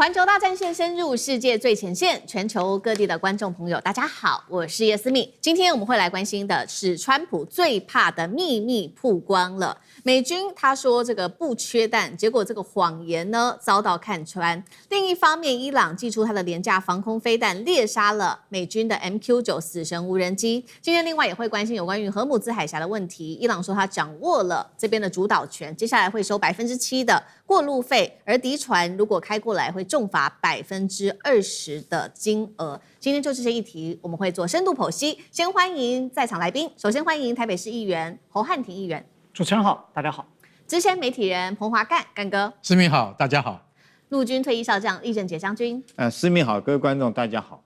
环球大战线深入世界最前线，全球各地的观众朋友，大家好，我是叶思敏。今天我们会来关心的是川普最怕的秘密曝光了。美军他说这个不缺弹，结果这个谎言呢遭到看穿。另一方面，伊朗祭出他的廉价防空飞弹，猎杀了美军的 MQ9 死神无人机。今天另外也会关心有关于荷姆兹海峡的问题。伊朗说他掌握了这边的主导权，接下来会收7%的过路费，而敌船如果开过来会重罚20%的金额。今天就这些议题，我们会做深度剖析。先欢迎在场来宾，首先欢迎台北市议员侯汉廷议员。主持人好，大家好。资深媒体人彭华干哥。思敏好，大家好。陆军退役少将厉正杰将军。思敏好，各位观众大家好。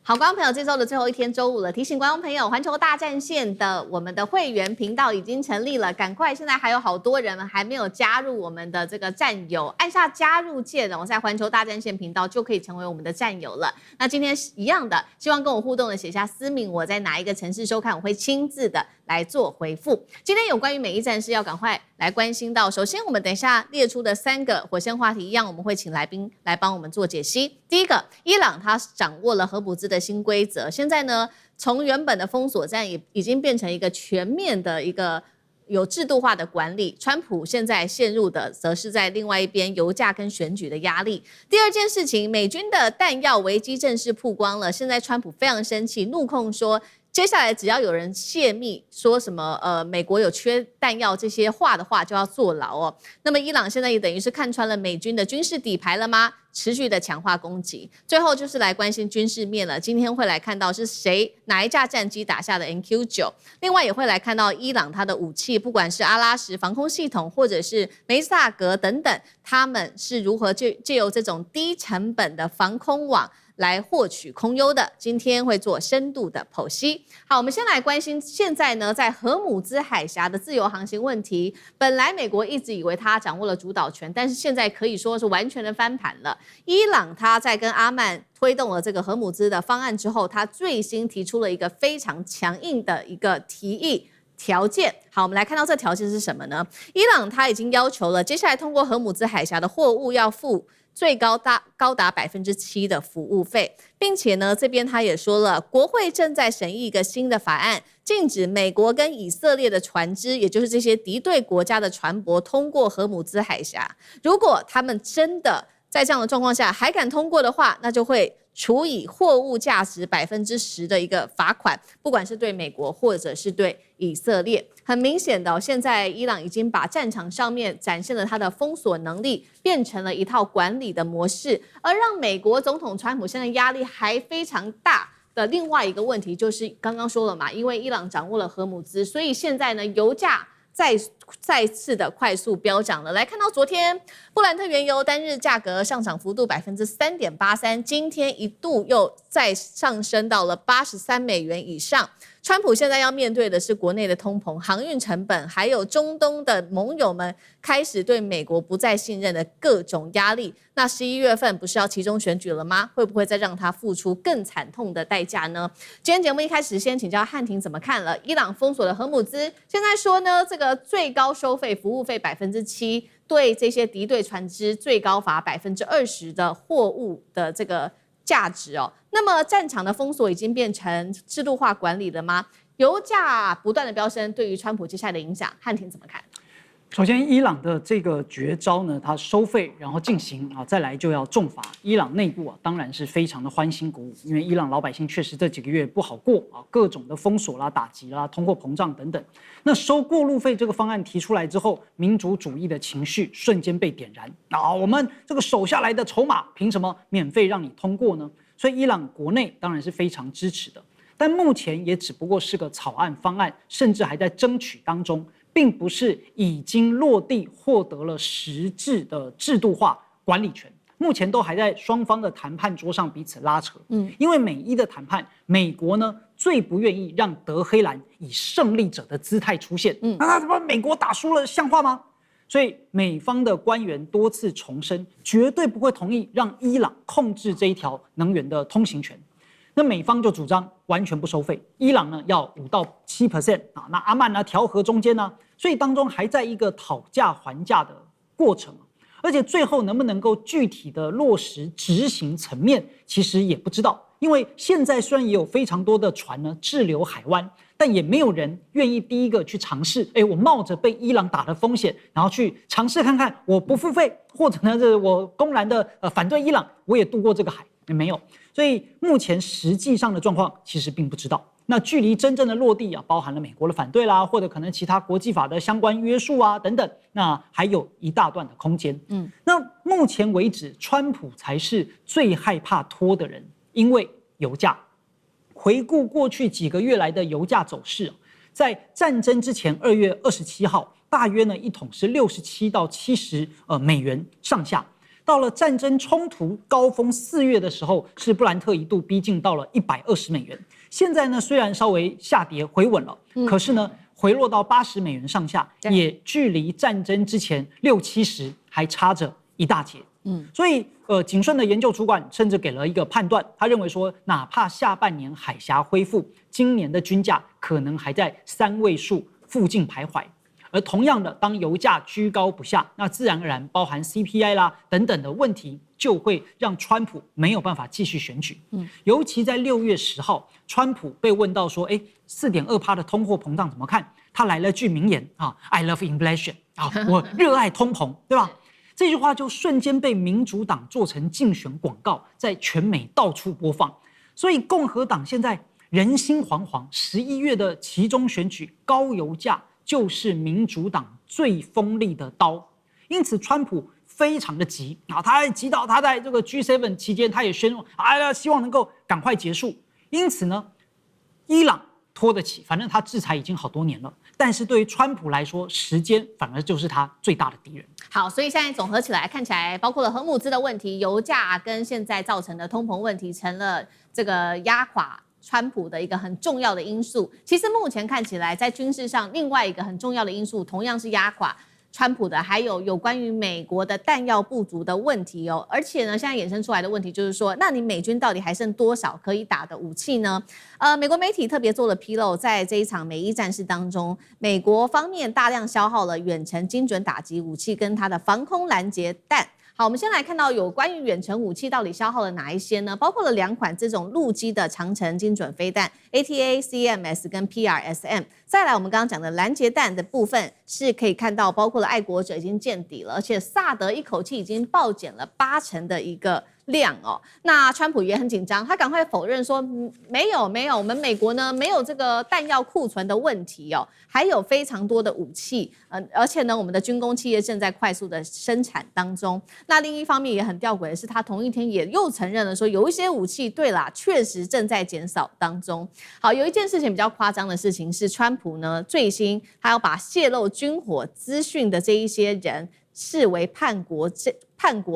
好，观众朋友，这周的最后一天，周五了。提醒观众朋友，环球大战线的我们的会员频道已经成立了，赶快！现在还有好多人还没有加入我们的这个战友，按下加入键哦，在环球大战线频道就可以成为我们的战友了。那今天一样的，希望跟我互动的写下思敏我在哪一个城市收看，我会亲自的来做回复。今天有关于美伊战事要赶快来关心到，首先我们等一下列出的3个火线话题一样，我们会请来宾来帮我们做解析。第一个，伊朗它掌握了荷姆兹的新规则，现在呢，从原本的封锁战也已经变成一个全面的一个有制度化的管理。川普现在陷入的则是在另外一边油价跟选举的压力。第二件事情，美军的弹药危机正式曝光了，现在川普非常生气，怒控说，接下来只要有人泄密说什么美国有缺弹药这些话的话，就要坐牢哦。那么伊朗现在也等于是看穿了美军的军事底牌了吗？持续的强化攻击。最后就是来关心军事面了，今天会来看到是谁哪一架战机打下的 MQ9， 另外也会来看到伊朗它的武器，不管是阿拉什防空系统或者是梅萨格等等，他们是如何借由这种低成本的防空网来获取空优的。今天会做深度的剖析。好，我们先来关心现在呢，在荷姆兹海峡的自由航行问题。本来美国一直以为他掌握了主导权，但是现在可以说是完全的翻盘了。伊朗他在跟阿曼推动了这个荷姆兹的方案之后，他最新提出了一个非常强硬的一个提议。条件好，我们来看到这条件是什么呢？伊朗他已经要求了，接下来通过荷姆兹海峡的货物要付最高达7%的服务费，并且呢，这边他也说了，国会正在审议一个新的法案，禁止美国跟以色列的船只，也就是这些敌对国家的船舶通过荷姆兹海峡。如果他们真的在这样的状况下还敢通过的话，那就会处以货物价值10%的一个罚款，不管是对美国或者是对以色列。很明显的现在伊朗已经把战场上面展现了它的封锁能力，变成了一套管理的模式，而让美国总统川普现在压力还非常大的另外一个问题就是刚刚说了嘛，因为伊朗掌握了荷姆兹，所以现在呢，油价再次的快速飙涨了。来看到昨天布兰特原油单日价格上涨幅度3.83%，今天一度又再上升到了$83以上。川普现在要面对的是国内的通膨、航运成本，还有中东的盟友们开始对美国不再信任的各种压力。那11月份不是要期中选举了吗？会不会再让他付出更惨痛的代价呢？今天节目一开始先请教汉廷怎么看了伊朗封锁的荷姆兹，现在说呢，这个最高收费服务费7%，对这些敌对船只最高罚20%的货物的这个价值哦。那么战场的封锁已经变成制度化管理了吗？油价不断的飙升，对于川普接下来的影响，汉廷怎么看？首先，伊朗的这个绝招呢，它收费然后进行啊，再来就要重罚。伊朗内部啊，当然是非常的欢欣鼓舞，因为伊朗老百姓确实这几个月不好过啊，各种的封锁啦、打击啦、通货膨胀等等。那收过路费这个方案提出来之后，民族主义的情绪瞬间被点燃啊！我们这个守下来的筹码，凭什么免费让你通过呢？所以伊朗国内当然是非常支持的，但目前也只不过是个草案方案，甚至还在争取当中。并不是已经落地获得了实质的制度化管理权，目前都还在双方的谈判桌上彼此拉扯。因为美伊的谈判，美国呢最不愿意让德黑兰以胜利者的姿态出现。那怎么美国打输了像话吗？所以美方的官员多次重申，绝对不会同意让伊朗控制这一条能源的通行权。那美方就主张完全不收费，伊朗呢要5到7%啊，那阿曼呢调和中间呢，所以当中还在一个讨价还价的过程。而而且最后能不能够具体的落实执行层面，其实也不知道。因为现在虽然也有非常多的船呢滞留海湾，但也没有人愿意第一个去尝试。我冒着被伊朗打的风险，然后去尝试看看，我不付费，或者呢，我公然的反对伊朗，我也渡过这个海，也没有。所以目前实际上的状况其实并不知道。那距离真正的落地啊，包含了美国的反对啦，或者可能其他国际法的相关约束啊等等，那还有一大段的空间。那目前为止，川普才是最害怕拖的人，因为油价。回顾过去几个月来的油价走势，在战争之前2月27号，大约呢一桶是67到70美元上下。到了战争冲突高峰4月的时候，是布兰特一度逼近到了120美元。现在呢，虽然稍微下跌回稳了，可是呢，回落到80美元上下，也距离战争之前60、70还差着一大截。所以景顺的研究主管甚至给了一个判断，他认为说，哪怕下半年海峡恢复，今年的均价可能还在3位数附近徘徊。而同样的，当油价居高不下，那自然而然包含 CPI 啦等等的问题，就会让川普没有办法继续选举。尤其在6月10号，川普被问到说，4.2%的通货膨胀怎么看？他来了句名言啊 ，I love inflation 啊，我热爱通膨，对吧？这句话就瞬间被民主党做成竞选广告，在全美到处播放。所以共和党现在人心惶惶，11月的期中选举，高油价就是民主党最锋利的刀。因此，川普非常的急啊，他还急到他在这个 G7 期间，他也宣布希望能够赶快结束。因此呢，伊朗拖得起，反正他制裁已经好多年了。但是对于川普来说，时间反而就是他最大的敌人。好，所以现在总合起来看起来，包括了核募资的问题、油价跟现在造成的通膨问题，成了这个压垮川普的一个很重要的因素。其实目前看起来，在军事上另外一个很重要的因素，同样是压垮川普的，还有关于美国的弹药不足的问题哦。而且呢，现在衍生出来的问题就是说，那你美军到底还剩多少可以打的武器呢？美国媒体特别做了披露，在这一场美伊战事当中，美国方面大量消耗了远程精准打击武器跟它的防空拦截弹。好，我们先来看到有关于远程武器到底消耗了哪一些呢？包括了2款这种陆基的长程精准飞弹 ATACMS 跟 PRSM。再来，我们刚刚讲的拦截弹的部分是可以看到，包括了爱国者已经见底了，而且萨德一口气已经暴减了80%的一个量哦。那川普也很紧张，他赶快否认说没有，我们美国呢没有这个弹药库存的问题哦，还有非常多的武器，而且呢我们的军工企业正在快速的生产当中。那另一方面也很吊诡的是，他同一天也又承认了说有一些武器，对啦，确实正在减少当中。好，有一件事情比较夸张的事情是，川普呢最新他要把泄露军火资讯的这一些人视为叛国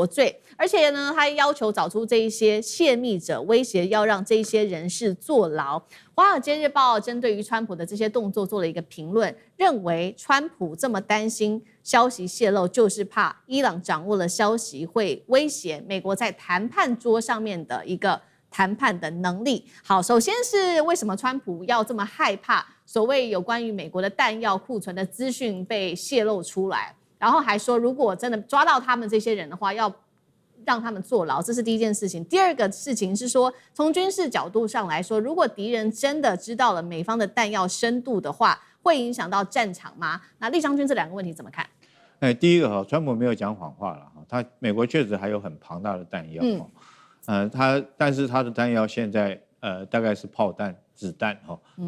罪，而且呢，他要求找出这一些泄密者，威胁要让这一些人士坐牢。《华尔街日报》针对于川普的这些动作做了一个评论，认为川普这么担心消息泄露，就是怕伊朗掌握了消息会威胁美国在谈判桌上面的一个谈判的能力。好，首先是为什么川普要这么害怕所谓有关于美国的弹药库存的资讯被泄露出来？然后还说，如果真的抓到他们这些人的话，要让他们坐牢，这是第一件事情。第二个事情是说，从军事角度上来说，如果敌人真的知道了美方的弹药深度的话，会影响到战场吗？那厉将军这2个问题怎么看？第一个川普没有讲谎话了，美国确实还有很庞大的弹药，但是他的弹药现在大概是炮弹、子弹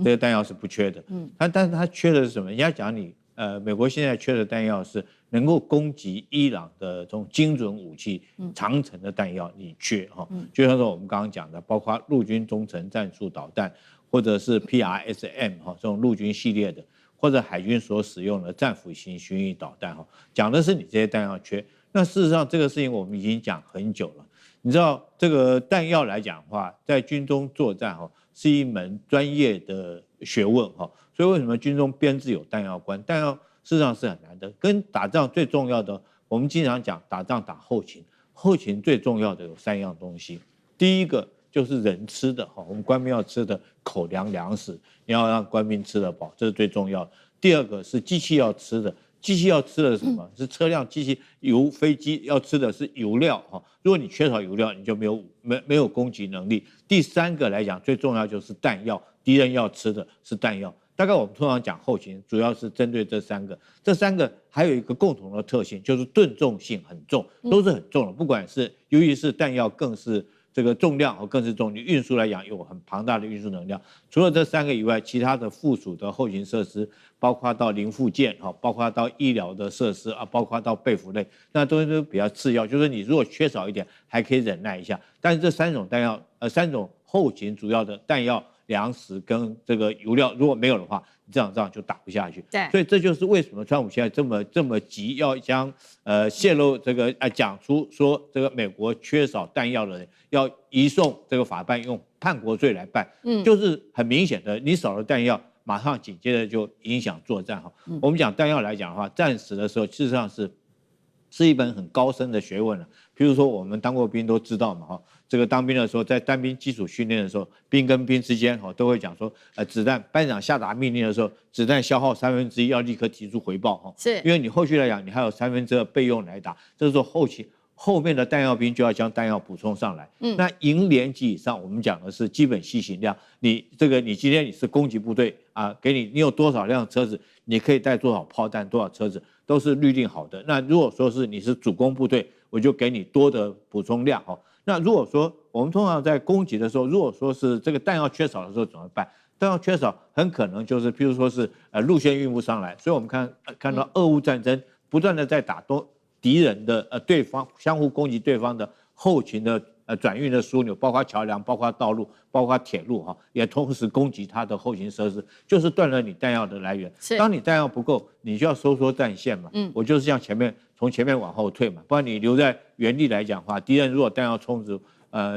这些弹药是不缺的，但是他缺的是什么？人家讲你美国现在缺的弹药是能够攻击伊朗的这种精准武器、长程的弹药，你缺就像说我们刚刚讲的，包括陆军中程战术导弹，或者是 PRSM 这种陆军系列的，或者海军所使用的战斧型巡弋导弹讲的是你这些弹药缺。那事实上这个事情我们已经讲很久了。你知道这个弹药来讲的话，在军中作战是一门专业的学问所以为什么军中编制有弹药官？弹药事实上是很难的。跟打仗最重要的，我们经常讲打仗打后勤，后勤最重要的有3样东西。第一个就是人吃的我们官兵要吃的口粮粮食，你要让官兵吃得饱，这是最重要的。第二个是机器要吃的，机器要吃的是什么？是车辆、机器、油、飞机要吃的是油料哈。如果你缺少油料，你就没有攻击能力。第三个来讲，最重要就是弹药，敌人要吃的是弹药。大概我们通常讲后勤，主要是针对这三个。这三个还有一个共同的特性，就是吨重性很重，都是很重的。不管是尤其是弹药，更是这个重量更是重。你运输来讲，有很庞大的运输能量。除了这三个以外，其他的附属的后勤设施，包括到零附件包括到医疗的设施啊，包括到被服类，那都比较次要。就是你如果缺少一点，还可以忍耐一下。但是这三种弹药，三种后勤主要的弹药、粮食跟这个油料，如果没有的话，这场仗就打不下去。对，所以这就是为什么川普现在这么急，要将泄露这个讲出说这个美国缺少弹药的人要移送这个法办，用叛国罪来办。就是很明显的，你少了弹药，马上紧接着就影响作战哈。我们讲弹药来讲的话，战时的时候事实上是一本很高深的学问了。譬如说我们当过兵都知道嘛哈，这个当兵的时候，在单兵基础训练的时候，兵跟兵之间都会讲说，子弹班长下达命令的时候，子弹消耗1/3要立刻提出回报哈，是因为你后续来讲，你还有2/3备用来打，这时候后面的弹药兵就要将弹药补充上来。那营连级以上，我们讲的是基本西行量。你今天你是攻击部队啊，给你有多少辆车子，你可以带多少炮弹，多少车子，都是预定好的。那如果说是你是主攻部队，我就给你多的补充量哈。那如果说我们通常在攻击的时候，如果说是这个弹药缺少的时候怎么办？弹药缺少很可能就是，譬如说是路线运不上来，所以我们看到俄乌战争不断的在打敌人的对方相互攻击对方的后勤的转运的枢纽，包括桥梁，包括道路，包括铁路哈，也同时攻击它的后勤设施，就是断了你弹药的来源。当你弹药不够，你就要收缩战线嘛。我就是像从前面往后退嘛，不然你留在原地来讲的话，敌人如果弹药充足，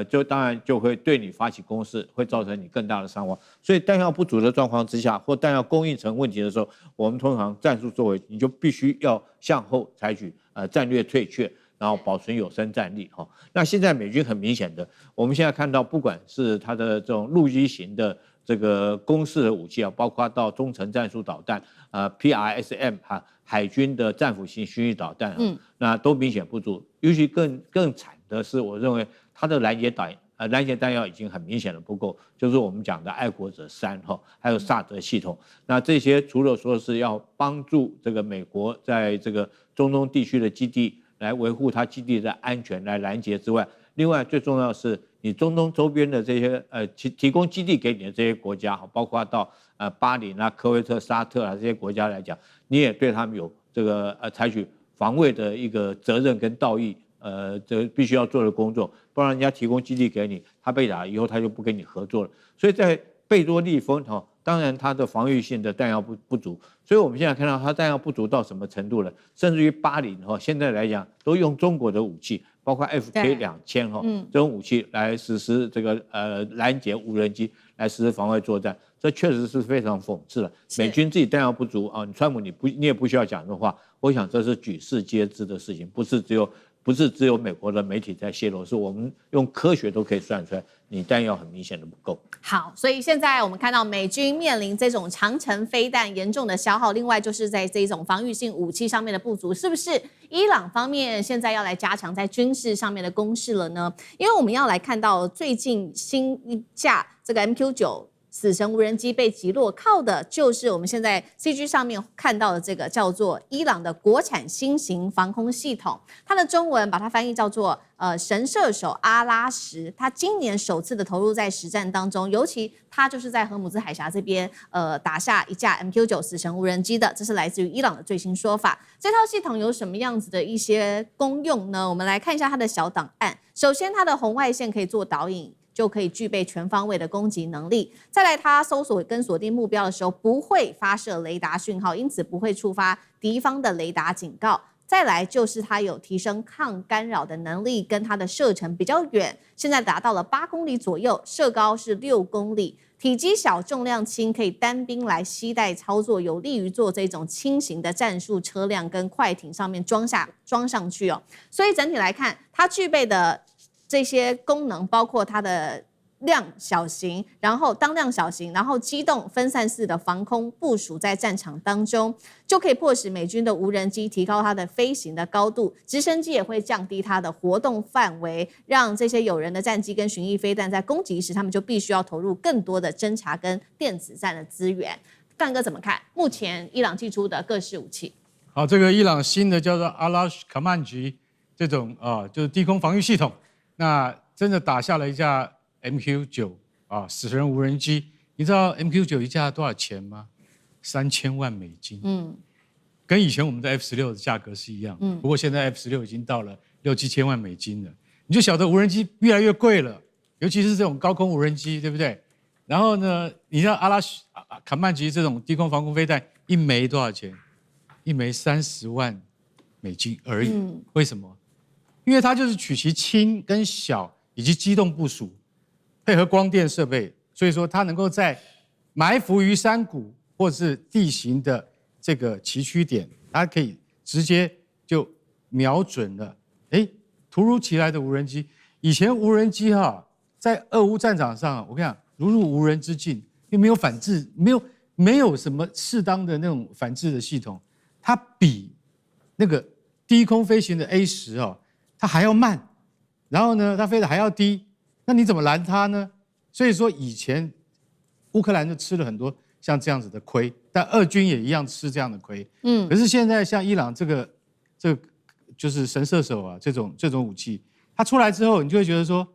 就当然就会对你发起攻势，会造成你更大的伤亡。所以弹药不足的状况之下，或弹药供应成问题的时候，我们通常战术作为，你就必须要向后采取战略退却，然后保存有生战力哈。那现在美军很明显的，我们现在看到，不管是它的这种陆基型的这个攻势的武器啊，包括到中程战术导弹PRSM 海军的战斧型巡弋导弹那都明显不足。尤其更惨的是，我认为它的拦截弹药已经很明显的不够，就是我们讲的爱国者3还有萨德系统。那这些除了说是要帮助这个美国在这个中东地区的基地来维护它基地的安全来拦截之外，另外最重要的是你中东周边的这些提供基地给你的这些国家，包括到巴林啊、科威特、沙特啊这些国家来讲，你也对他们有这个采取防卫的一个责任跟道义。这必须要做的工作，不然人家提供基地给你，他被打以后他就不跟你合作了。所以在贝多利峰当然它的防御性的弹药不足，所以我们现在看到它弹药不足到什么程度了？甚至于巴林现在来讲都用中国的武器，包括 FK2000这种武器来实施这个拦截无人机来实施防卫作战，这确实是非常讽刺了。美军自己弹药不足啊，川普你也不需要讲这话，我想这是举世皆知的事情，不是只有美国的媒体在泄露，是我们用科学都可以算出来，你弹药很明显的不够。好，所以现在我们看到美军面临这种长程飞弹严重的消耗，另外就是在这种防御性武器上面的不足，是不是伊朗方面现在要来加强在军事上面的攻势了呢？因为我们要来看到最近新一架这个 MQ9。死神无人机被击落，靠的就是我们现在 CG 上面看到的这个叫做伊朗的国产新型防空系统，它的中文把它翻译叫做神射手阿拉什。它今年首次的投入在实战当中，尤其它就是在荷姆兹海峡这边打下一架 MQ9 死神无人机的，这是来自于伊朗的最新说法。这套系统有什么样子的一些功用呢？我们来看一下它的小档案。首先，它的红外线可以做导引，就可以具备全方位的攻击能力。再来，它搜索跟锁定目标的时候不会发射雷达讯号，因此不会触发敌方的雷达警告。再来就是它有提升抗干扰的能力，跟它的射程比较远，现在达到了8公里左右，射高是6公里。体积小、重量轻，可以单兵来携带操作，有利于做这种轻型的战术车辆跟快艇上面装上去哦。所以整体来看，它具备的这些功能，包括它的量小型，然后当量小型，然后机动分散式的防空部署在战场当中，就可以迫使美军的无人机提高它的飞行的高度，直升机也会降低它的活动范围，让这些有人的战机跟巡弋飞弹在攻击时，他们就必须要投入更多的侦察跟电子战的资源。干哥怎么看？目前伊朗寄出的各式武器？好，这个伊朗新的叫做阿拉什卡曼吉这种就是低空防御系统，那真的打下了一架 MQ9 死神无人机。你知道 MQ9 一架多少钱吗？3000万美金。跟以前我们的 F16 的价格是一样。不过现在 F16 已经到了6、7千万美金了。你就晓得无人机越来越贵了，尤其是这种高空无人机，对不对？然后呢，你像阿拉卡曼吉这种低空防空飞弹，一枚多少钱？一枚30万美金而已。为什么？因为它就是取其轻跟小以及机动部署，配合光电设备，所以说它能够在埋伏于山谷或是地形的这个崎岖点，它可以直接就瞄准了。突如其来的无人机，以前无人机在俄乌战场上，我跟你讲，如入无人之境，因为没有反制，没有什么适当的那种反制的系统，它比那个低空飞行的 A10它还要慢，然后呢，它飞得还要低，那你怎么拦它呢？所以说以前乌克兰就吃了很多像这样子的亏，但俄军也一样吃这样的亏。可是现在像伊朗这个就是神射手这种武器，它出来之后，你就会觉得说，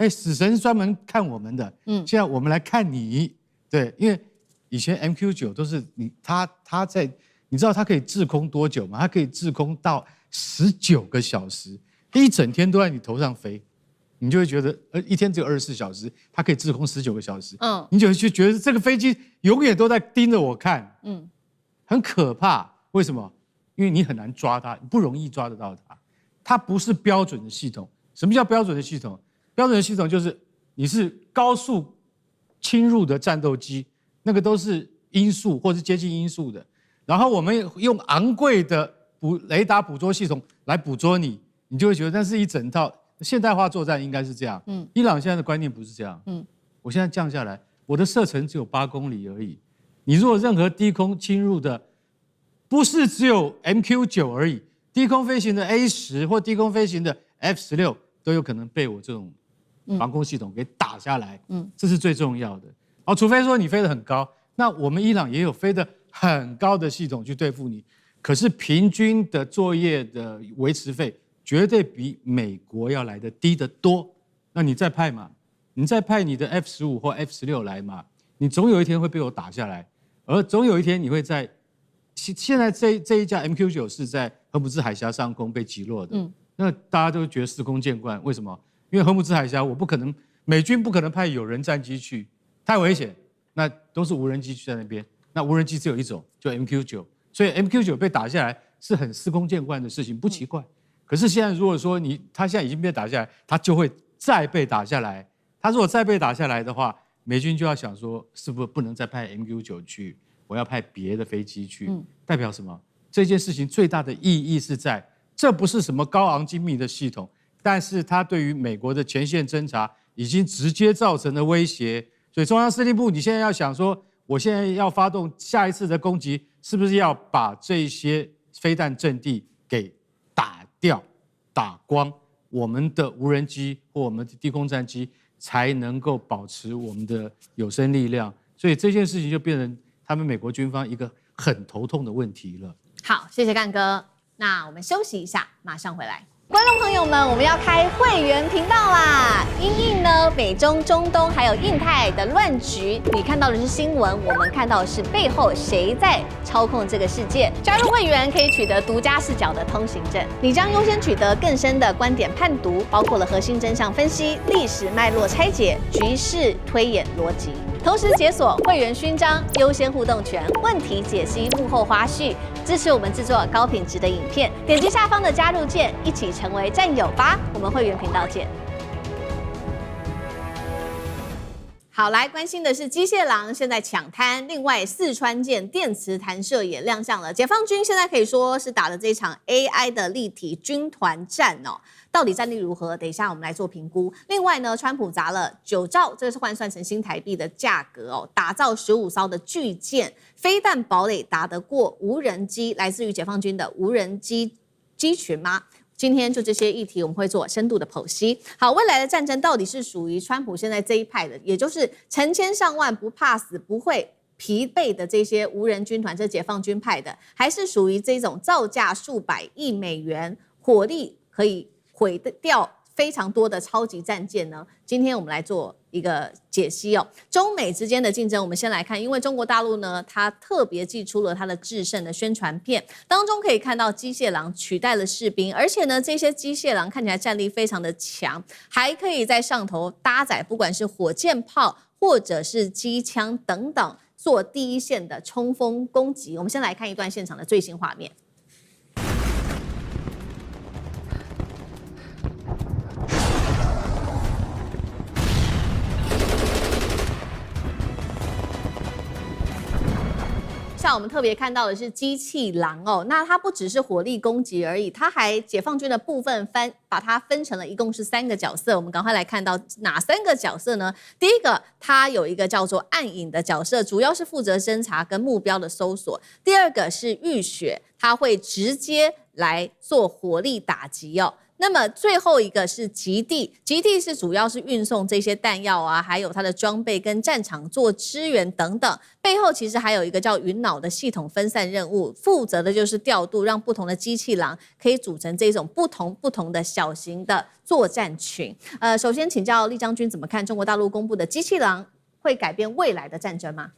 死神是专门看我们的，现在我们来看你，对，因为以前 MQ9 都是它在，你知道它可以滞空多久吗？它可以滞空到19个小时，一整天都在你头上飞，你就会觉得，一天只有24小时，它可以滞空19个小时，你就会觉得这个飞机永远都在盯着我看，很可怕。为什么？因为你很难抓它，不容易抓得到它，它不是标准的系统。什么叫标准的系统？标准的系统就是你是高速侵入的战斗机，那个都是音速或是接近音速的，然后我们用昂贵的雷达捕捉系统来捕捉你，你就会觉得那是一整套现代化作战应该是这样。伊朗现在的观念不是这样。我现在降下来，我的射程只有8公里而已。你如果任何低空侵入的，不是只有 MQ9 而已，低空飞行的 A10或低空飞行的 F16都有可能被我这种防空系统给打下来。这是最重要的。除非说你飞得很高，那我们伊朗也有飞得很高的系统去对付你。可是平均的作业的维持费绝对比美国要来的低得多。那你再派嘛，你再派你的 F15或 F16来嘛，你总有一天会被我打下来，而总有一天你会在现在这一架 MQ9 是在荷姆兹海峡上空被击落的。那大家都觉得司空见惯，为什么？因为荷姆兹海峡美军不可能派有人战机去，太危险。那都是无人机去在那边，那无人机只有一种，就 MQ9。所以 MQ9 被打下来是很司空见惯的事情，不奇怪。可是现在如果说他现在已经被打下来，他就会再被打下来。他如果再被打下来的话，美军就要想说，是不是不能再派 MQ9 去？我要派别的飞机去。代表什么？这件事情最大的意义是在，这不是什么高昂精密的系统，但是它对于美国的前线侦察已经直接造成了威胁。所以中央司令部，你现在要想说，我现在要发动下一次的攻击，是不是要把这些飞弹阵地给打掉、打光？我们的无人机或我们的低空战机才能够保持我们的有生力量。所以这件事情就变成他们美国军方一个很头痛的问题了。好，谢谢干哥。那我们休息一下，马上回来。观众朋友们，我们要开会员频道啦！因应呢美中、中东还有印太的乱局，你看到的是新闻，我们看到的是背后谁在操控这个世界。加入会员可以取得独家视角的通行证，你将优先取得更深的观点判读，包括了核心真相分析、历史脉络拆解、局势推演逻辑。同时解锁会员勋章、优先互动权、问题解析、幕后花絮，支持我们制作高品质的影片。点击下方的加入键，一起成为战友吧！我们会员频道见。好，来关心的是机械狼现在抢滩，另外四川舰电磁弹射也亮相了。解放军现在可以说是打了这场 AI 的立体军团战哦，到底战力如何？等一下我们来做评估。另外呢，川普砸了9兆，这个是换算成新台币的价格哦，打造15艘的巨舰，飞弹堡垒打得过无人机，来自于解放军的无人机机群吗？今天就这些议题，我们会做深度的剖析。好，未来的战争到底是属于川普现在这一派的，也就是成千上万不怕死、不会疲惫的这些无人军团，这解放军派的，还是属于这种造价数百亿美元、火力可以毁掉非常多的超级战舰呢？今天我们来做一个解析哦。中美之间的竞争，我们先来看，因为中国大陆呢，它特别祭出了它的制胜的宣传片，当中可以看到机械狼取代了士兵，而且呢，这些机械狼看起来战力非常的强，还可以在上头搭载不管是火箭炮或者是机枪等等，做第一线的冲锋攻击。我们先来看一段现场的最新画面。像我们特别看到的是机器狼哦，那它不只是火力攻击而已，它还解放军的部分把它分成了一共是3个角色。我们赶快来看到哪3个角色呢？第一个，它有一个叫做暗影的角色，主要是负责侦查跟目标的搜索。第二个是浴血，它会直接来做火力打击哦。那么最后一个是极地，极地是主要是运送这些弹药啊，还有它的装备跟战场做支援等等。背后其实还有一个叫云脑的系统分散任务，负责的就是调度，让不同的机器狼可以组成这种不同的小型的作战群。首先请教厉将军怎么看中国大陆公布的机器狼会改变未来的战争吗？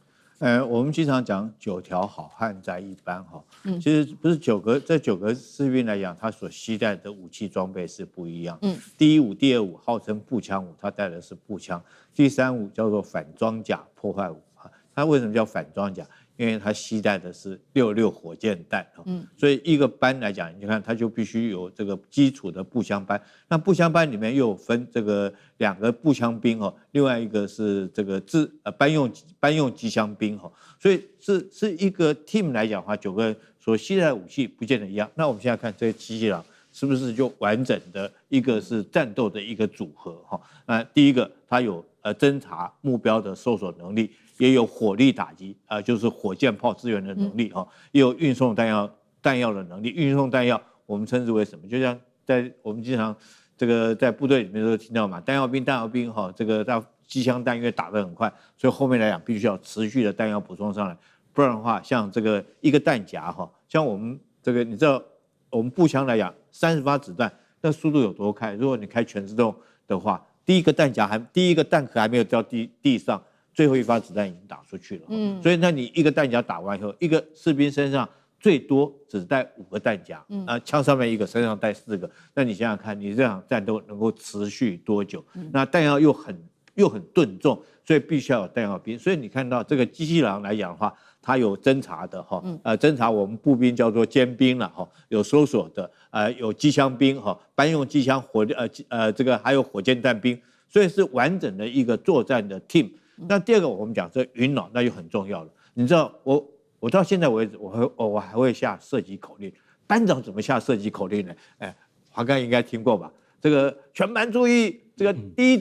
我们经常讲9条好汉在一班哈，其实不是这9个士兵来讲，他所携带的武器装备是不一样。第1武、第2武号称步枪武，他带的是步枪；第3武叫做反装甲破坏武啊，它为什么叫反装甲？因为它携带的是66火箭弹，所以一个班来讲，你看它就必须有这个基础的步枪班。那步枪班里面又有分这个2个步枪兵哦，另外一个是这个班用机枪兵哈，所以是一个 team 来讲的话，9个人所携带的武器不见得一样。那我们现在看这些机器狼是不是就完整的一个是战斗的一个组合哈？那第一个它有侦察目标的搜索能力。也有火力打击就是火箭炮支援的能力也有运送弹药的能力。运送弹药我们称之为什么？就像我们经常这个在部队里面都听到嘛，弹药兵这个机枪弹因为打得很快，所以后面来讲必须要持续的弹药补充上来，不然的话，像这个一个弹夹像我们这个你知道我们步枪来讲30发子弹，那速度有多快？如果你开全自动的话，第一个弹壳还没有掉地上。最后一发子弹已经打出去了，所以那你一个弹夹打完以后，一个士兵身上最多只带5个弹夹，枪上面1个，身上带4个，那你想想看，你这场战斗能够持续多久？那弹药又很钝重，所以必须要有弹药兵。所以你看到这个机器狼来讲的话，它有侦察的侦察我们步兵叫做尖兵了有搜索的，有机枪兵班用机枪这个还有火箭弹兵，所以是完整的一个作战的 team。那第二个我们讲这云脑，那就很重要了。你知道我到现在为止，我还会下射击口令。班长怎么下射击口令呢？华哥应该听过吧？这个全班注意，这个第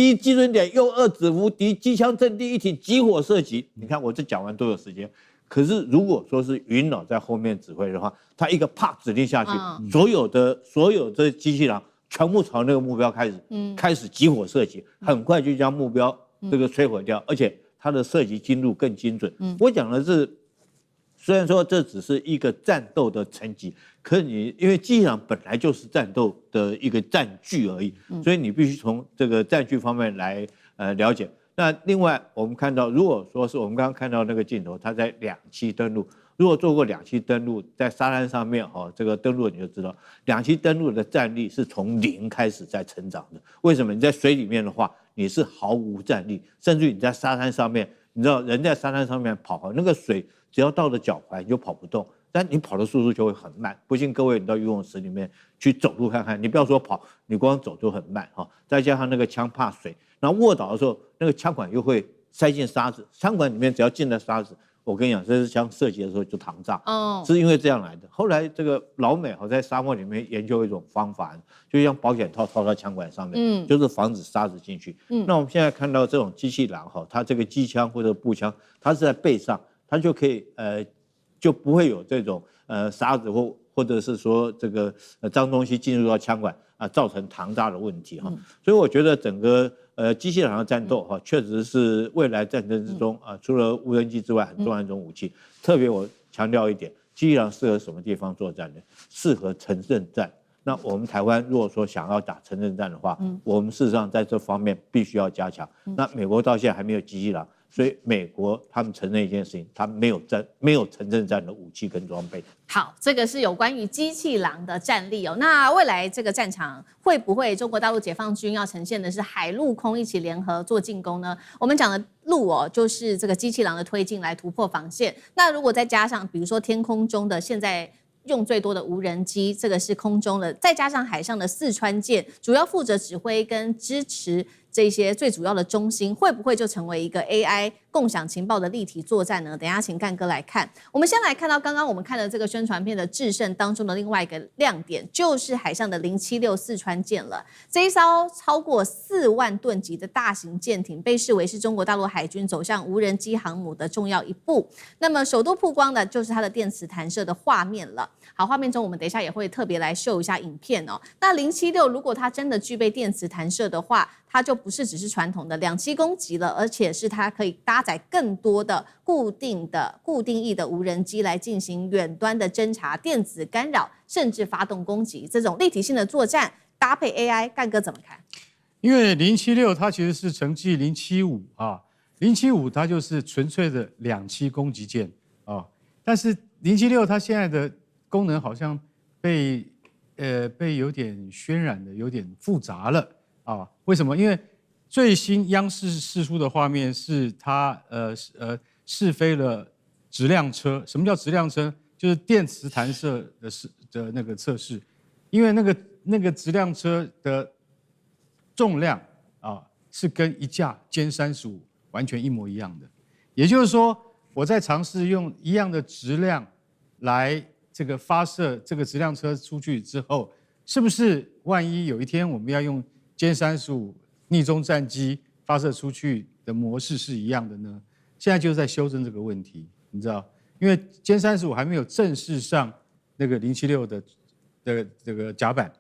一基准点右2指符敌机枪阵地1挺集火射击。你看我这讲完多有时间。可是如果说是云脑在后面指挥的话，他一个啪指令下去，所有的机器狼全部朝那个目标开始集火射击，很快就将目标这个摧毁掉，而且它的射击精度更精准。我讲的是，虽然说这只是一个战斗的层级，可是因为机器狼本来就是战斗的一个战具而已，所以你必须从这个战具方面来了解。那另外我们看到，如果说是我们刚刚看到那个镜头，它在2栖登陆。如果做过2栖登陆，在沙滩上面这个登陆你就知道，2栖登陆的战力是从0开始在成长的。为什么？你在水里面的话，你是毫无战力，甚至于你在沙滩上面，你知道人在沙滩上面跑，那个水只要到了脚踝你就跑不动，但你跑的速度就会很慢。不信各位你到游泳池里面去走路看看，你不要说跑，你光走就很慢再加上那个枪怕水，然后卧倒的时候，那个枪管又会塞进沙子，枪管里面只要进了沙子，我跟你讲，这支枪射击的时候就膛炸，是因为这样来的。后来这个老美在沙漠里面研究一种方法，就像保险套套到枪管上面，就是防止沙子进去。那我们现在看到这种机器狼它这个机枪或者步枪，它是在背上，它就可以就不会有这种沙子或者是说这个脏东西进入到枪管造成膛炸的问题所以我觉得整个机器人的战斗确实是未来战争之中除了无人机之外很重要的一种武器。特别我强调一点，机器人适合什么地方作战呢？适合城镇战。那我们台湾如果说想要打城镇战的话，我们事实上在这方面必须要加强。那美国到现在还没有机器人，所以美国他们承认一件事情，他没有城镇战的武器跟装备。好，这个是有关于机器狼的战力哦。那未来这个战场会不会中国大陆解放军要呈现的是海陆空一起联合做进攻呢？我们讲的陆就是这个机器狼的推进来突破防线。那如果再加上比如说天空中的现在用最多的无人机，这个是空中的，再加上海上的四川舰，主要负责指挥跟支持这些最主要的中心，会不会就成为一个 AI 共享情报的立体作战呢？等一下请干哥来看。我们先来看到刚刚我们看的这个宣传片的制胜当中的另外一个亮点，就是海上的076四川舰了。这一艘超过4万吨级的大型舰艇，被视为是中国大陆海军走向无人机航母的重要一步。那么首度曝光的就是它的电磁弹射的画面了。好，画面中我们等一下也会特别来秀一下影片哦。那076如果它真的具备电磁弹射的话，它就不是只是传统的2栖攻击了，而且是它可以搭载更多的固定翼的无人机来进行远端的侦察、电子干扰，甚至发动攻击。这种立体性的作战搭配 AI， 干哥怎么看？因为076它其实是承继075075它就是纯粹的2栖攻击舰但是076它现在的功能好像被有点渲染的有点复杂了为什么？因为最新央视释出的画面是它试飞了质量车。什么叫质量车？就是电磁弹射的那个测试。因为那个质量车的重量是跟一架歼35完全一模一样的。也就是说，我在尝试用一样的质量来这个发射这个质量车出去之后，是不是万一有一天我们要用歼35逆中战机发射出去的模式是一样的呢？现在就在修正这个问题，你知道，因为歼35还没有正式上那个076的这个甲板，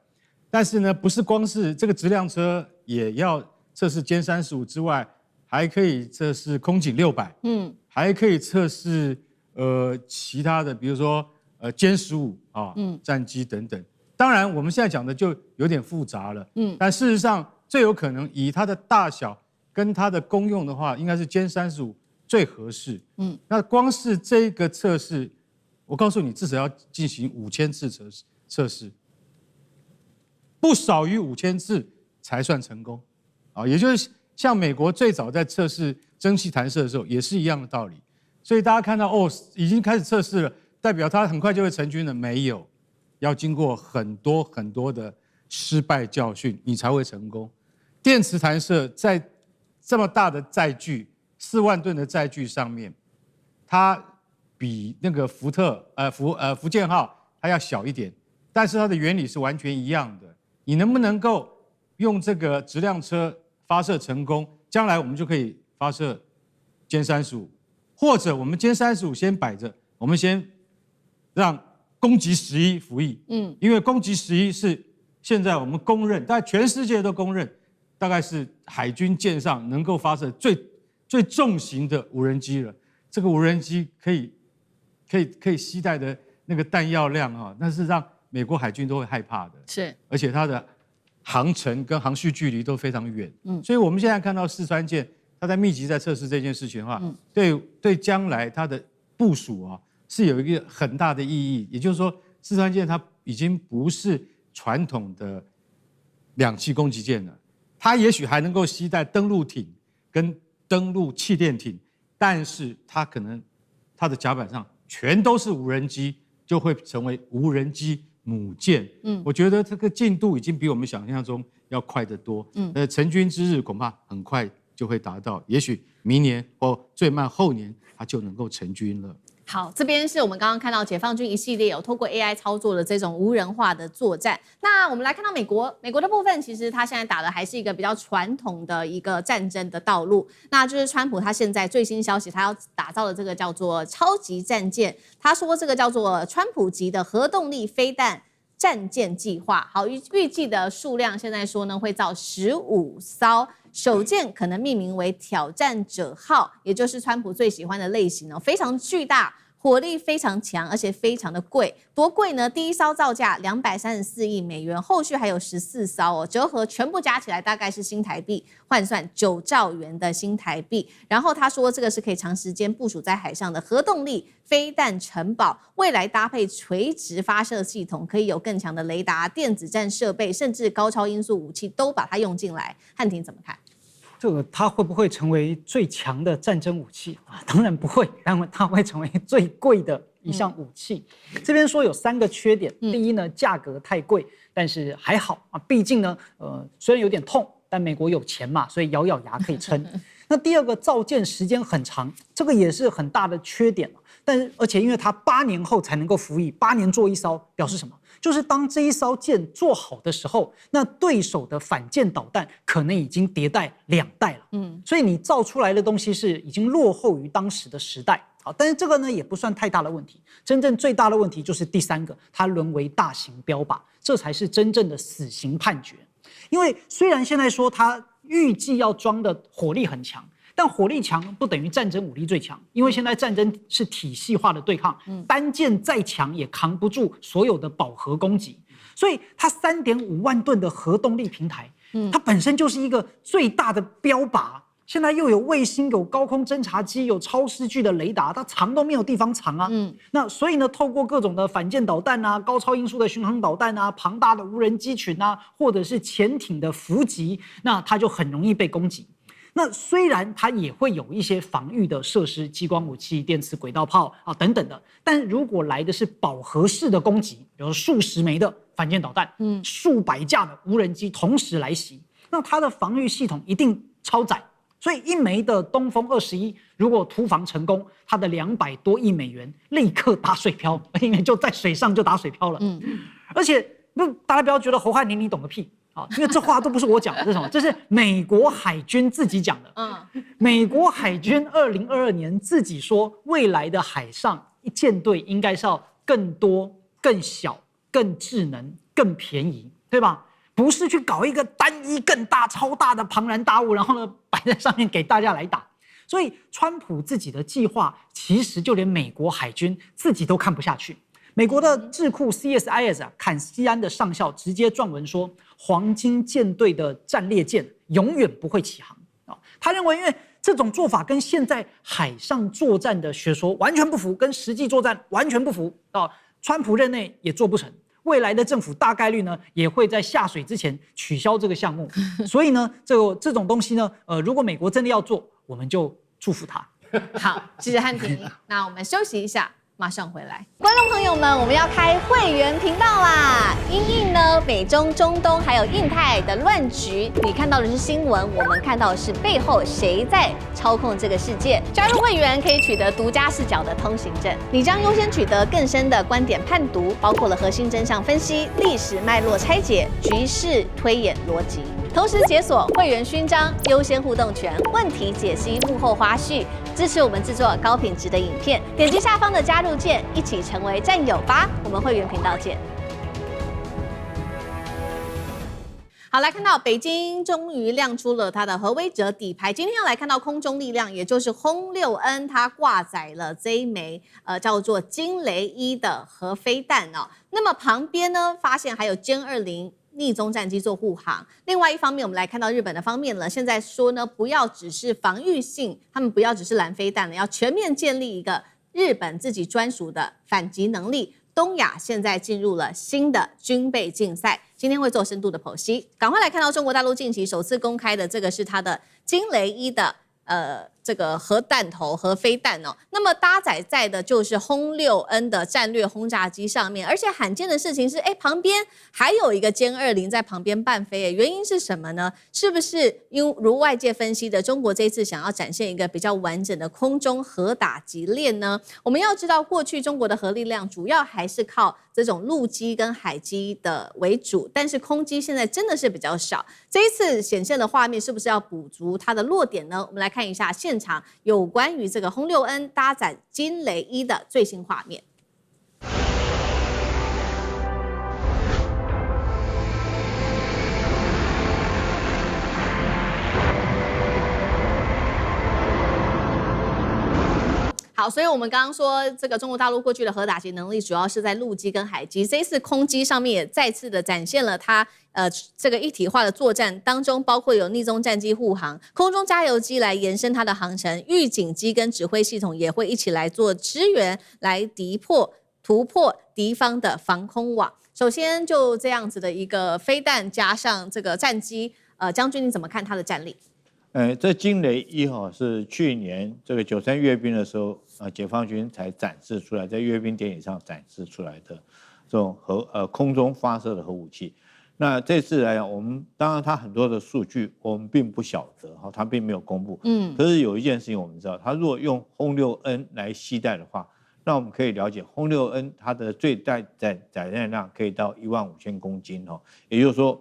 但是呢，不是光是这个质量车也要测试歼35之外，还可以测试空警600，还可以测试其他的，比如说歼15战机等等。当然，我们现在讲的就有点复杂了，但事实上最有可能以它的大小跟它的功用的话，应该是歼35最合适。那光是这个测试，我告诉你，至少要进行5000次测试，不少于5000次才算成功。也就是像美国最早在测试蒸汽弹射的时候，也是一样的道理。所以大家看到已经开始测试了，代表它很快就会成军了？没有。要经过很多很多的失败教训，你才会成功。电磁弹射在这么大的载具，4万吨的载具上面，它比那个福建号它要小一点，但是它的原理是完全一样的。你能不能够用这个质量车发射成功？将来我们就可以发射歼35，或者我们歼35先摆着，我们先让攻击11服役，因为攻击11是现在我们公认，大概全世界都公认，大概是海军舰上能够发射最重型的无人机了。这个无人机可以携带的那个弹药量那是让美国海军都会害怕的。是，而且它的航程跟航续距离都非常远。所以我们现在看到四川舰，它在密集在测试这件事情的话，对将来它的部署是有一个很大的意义。也就是说，四川舰它已经不是传统的2栖攻击舰了，它也许还能够携带登陆艇跟登陆气垫艇，但是它可能它的甲板上全都是无人机，就会成为无人机母舰。我觉得这个进度已经比我们想象中要快得多。成军之日恐怕很快就会达到，也许明年或最慢后年它就能够成军了。好，这边是我们刚刚看到解放军一系列有透过 AI 操作的这种无人化的作战。那我们来看到美国的部分，其实他现在打的还是一个比较传统的一个战争的道路。那就是川普他现在最新消息，他要打造的这个叫做超级战舰，他说这个叫做川普级的核动力飞弹战舰计划。好，预计的数量现在说呢会造15艘。首舰可能命名为挑战者号，也就是川普最喜欢的类型哦，非常巨大，火力非常强，而且非常的贵。多贵呢？第一艘造价234亿美元，后续还有14艘哦，折合全部加起来大概是新台币换算9兆元的新台币。然后他说，这个是可以长时间部署在海上的核动力飞弹城堡，未来搭配垂直发射系统，可以有更强的雷达、电子战设备，甚至高超音速武器都把它用进来。汉庭怎么看？这个它会不会成为最强的战争武器啊？当然不会，但它会成为最贵的一项武器。这边说有3个缺点，第一呢，价格太贵，但是还好啊，毕竟呢，虽然有点痛，但美国有钱嘛，所以咬咬牙可以撑。那第二个，造舰时间很长，这个也是很大的缺点。但是而且因为它8年后才能够服役，8年做一艘，表示什么？就是当这一艘舰做好的时候，那对手的反舰导弹可能已经迭代2代了。所以你造出来的东西是已经落后于当时的时代。好，但是这个呢也不算太大的问题，真正最大的问题就是第3个，它沦为大型标靶，这才是真正的死刑判决。因为虽然现在说它预计要装的火力很强，但火力强不等于战争武力最强，因为现在战争是体系化的对抗，单舰再强也扛不住所有的饱和攻击，所以它3.5万吨的核动力平台，它本身就是一个最大的标靶。现在又有卫星、有高空侦察机、有超视距的雷达，它藏都没有地方藏啊。那所以呢，透过各种的反舰导弹啊、高超音速的巡航导弹啊、庞大的无人机群啊，或者是潜艇的伏击，那它就很容易被攻击。那虽然它也会有一些防御的设施，激光武器、电磁轨道炮啊等等的，但如果来的是饱和式的攻击，比如数十枚的反舰导弹，数百架的无人机同时来袭，那它的防御系统一定超载。所以一枚的东风21如果突防成功，它的200多亿美元立刻打水漂，因为就在水上就打水漂了。而且大家不要觉得侯汉廷你懂个屁啊，因为这话都不是我讲的，这是什么？这是美国海军自己讲的。美国海军2022年自己说，未来的海上舰队应该是要更多、更小、更智能、更便宜，对吧？不是去搞一个单一更大超大的庞然大物，然后呢摆在上面给大家来打。所以川普自己的计划，其实就连美国海军自己都看不下去。美国的智库 CSIS 坎西安的上校直接撰文说，黄金舰队的战列舰永远不会起航。他认为，因为这种做法跟现在海上作战的学说完全不符，跟实际作战完全不符。川普任内也做不成。未来的政府大概率呢也会在下水之前取消这个项目，所以呢，这种东西呢，如果美国真的要做，我们就祝福他。好，谢谢汉庭。那我们休息一下，马上回来。观众朋友们，我们要开会员频道啦！因应呢美中、中东还有印太的乱局，你看到的是新闻，我们看到的是背后谁在操控这个世界。加入会员可以取得独家视角的通行证，你将优先取得更深的观点判读，包括了核心真相分析、历史脉络拆解、局势推演逻辑。同时解锁会员勋章、优先互动权、问题解析、幕后花絮，支持我们制作高品质的影片。点击下方的加入键，一起成为战友吧！我们会员频道见。好，来看到北京终于亮出了它的核威慑底牌。今天要来看到空中力量，也就是轰6N，它挂载了这一枚叫做惊雷1的核飞弹哦。那么旁边呢，发现还有歼20逆踪战机做护航。另外一方面，我们来看到日本的方面了，现在说呢，不要只是防御性，他们不要只是拦飞弹了，要全面建立一个日本自己专属的反击能力。东亚现在进入了新的军备竞赛，今天会做深度的剖析。赶快来看到中国大陆近期首次公开的这个是它的惊雷1的这个核弹头、核飞弹哦。那么搭载在的就是轰6N 的战略轰炸机上面，而且罕见的事情是，旁边还有一个歼20在旁边伴飞，原因是什么呢？是不是如外界分析的，中国这一次想要展现一个比较完整的空中核打击链呢？我们要知道，过去中国的核力量主要还是靠这种陆基跟海基的为主，但是空基现在真的是比较少。这一次显现的画面是不是要补足它的弱点呢？我们来看一下现场有关于这个轰6N 搭载金雷1的最新画面。好，所以我们刚刚说，这个中国大陆过去的核打击能力主要是在陆基跟海基，这一次空基上面也再次的展现了它这个一体化的作战当中，包括有逆中战机护航、空中加油机来延伸它的航程，预警机跟指挥系统也会一起来做支援，来突破敌方的防空网。首先就这样子的一个飞弹加上这个战机，将军你怎么看它的战力？这金雷1是去年这个93阅兵的时候，解放军才展示出来，在阅兵典礼上展示出来的这种空中发射的核武器。那这次来讲，我们当然它很多的数据我们并不晓得，它并没有公布。可是有一件事情我们知道，它如果用轰6N 来携带的话，那我们可以了解轰6N 它的最大载弹量可以到15000公斤也就是说，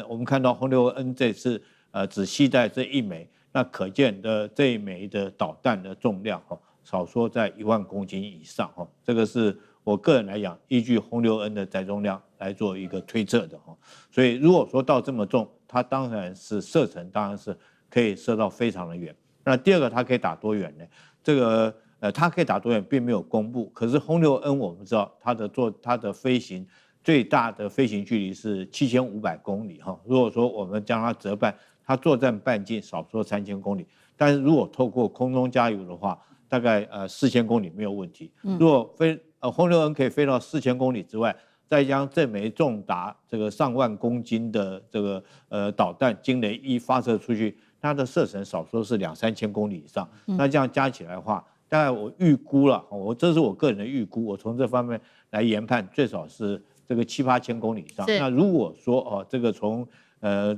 我们看到轰6N 这次只携带这1枚，那可见的这一枚的导弹的重量少说在10000公斤以上这个是我个人来讲，依据轰6N 的载重量来做一个推测的所以如果说到这么重，它当然是射程当然是可以射到非常的远。那第二个，它可以打多远呢？这个它可以打多远并没有公布，可是轰6N 我们知道它的飞行最大的飞行距离是7500公里如果说我们将它折半，它作战半径少说3000公里，但是如果透过空中加油的话，大概4000公里没有问题。如果轰6N 可以飞到4000公里之外，再将这枚重达这个上万公斤的这个导弹金雷1发射出去，它的射程少说是2-3000公里以上。那这样加起来的话，大概我预估了，这是我个人的预估，我从这方面来研判，最少是这个7-8000公里以上。那如果说这个从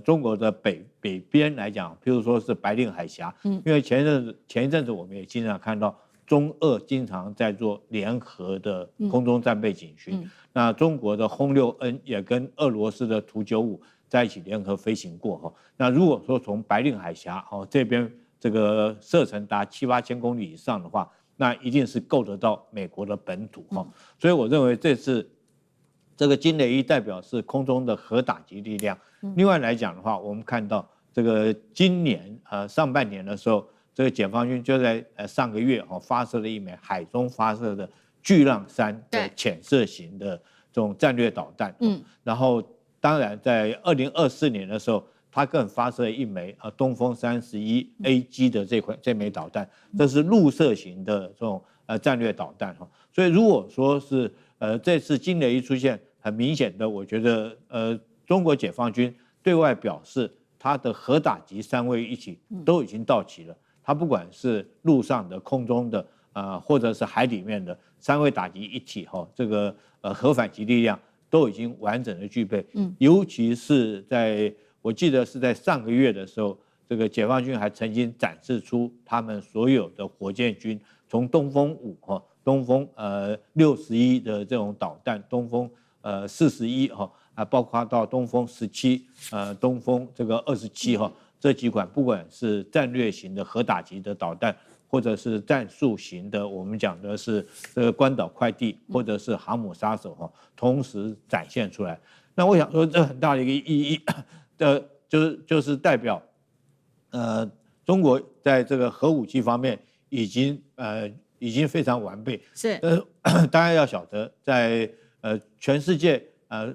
中国的北边来讲，譬如说是白令海峡，因为前一阵子我们也经常看到中俄经常在做联合的空中战备警巡，那中国的轰6N 也跟俄罗斯的图95在一起联合飞行过那如果说从白令海峡这边这个射程达7-8000公里以上的话，那一定是够得到美国的本土所以我认为这次这个金雷1代表是空中的核打击力量。另外来讲的话，我们看到这个今年上半年的时候，这个解放军就在上个月发射了一枚海中发射的巨浪3的潜射型的这种战略导弹。然后当然在2024年的时候，它更发射了一枚东风31AG 的这枚导弹，这是陆射型的这种战略导弹所以如果说是这次金雷1出现，很明显的，我觉得中国解放军对外表示，它的核打击3位一体都已经到齐了。它不管是陆上的、空中的或者是海里面的3位打击一体这个核反击力量都已经完整的具备。尤其是我记得是在上个月的时候，这个解放军还曾经展示出他们所有的火箭军，从东风5东风61的这种导弹，东风41包括到东风17东风这个27这几款，不管是战略型的核打击的导弹，或者是战术型的，我们讲的是这个关岛快递或者是航母杀手同时展现出来。那我想说，这很大的一个意义的，就是代表中国在这个核武器方面已经非常完备。是大家要晓得，在全世界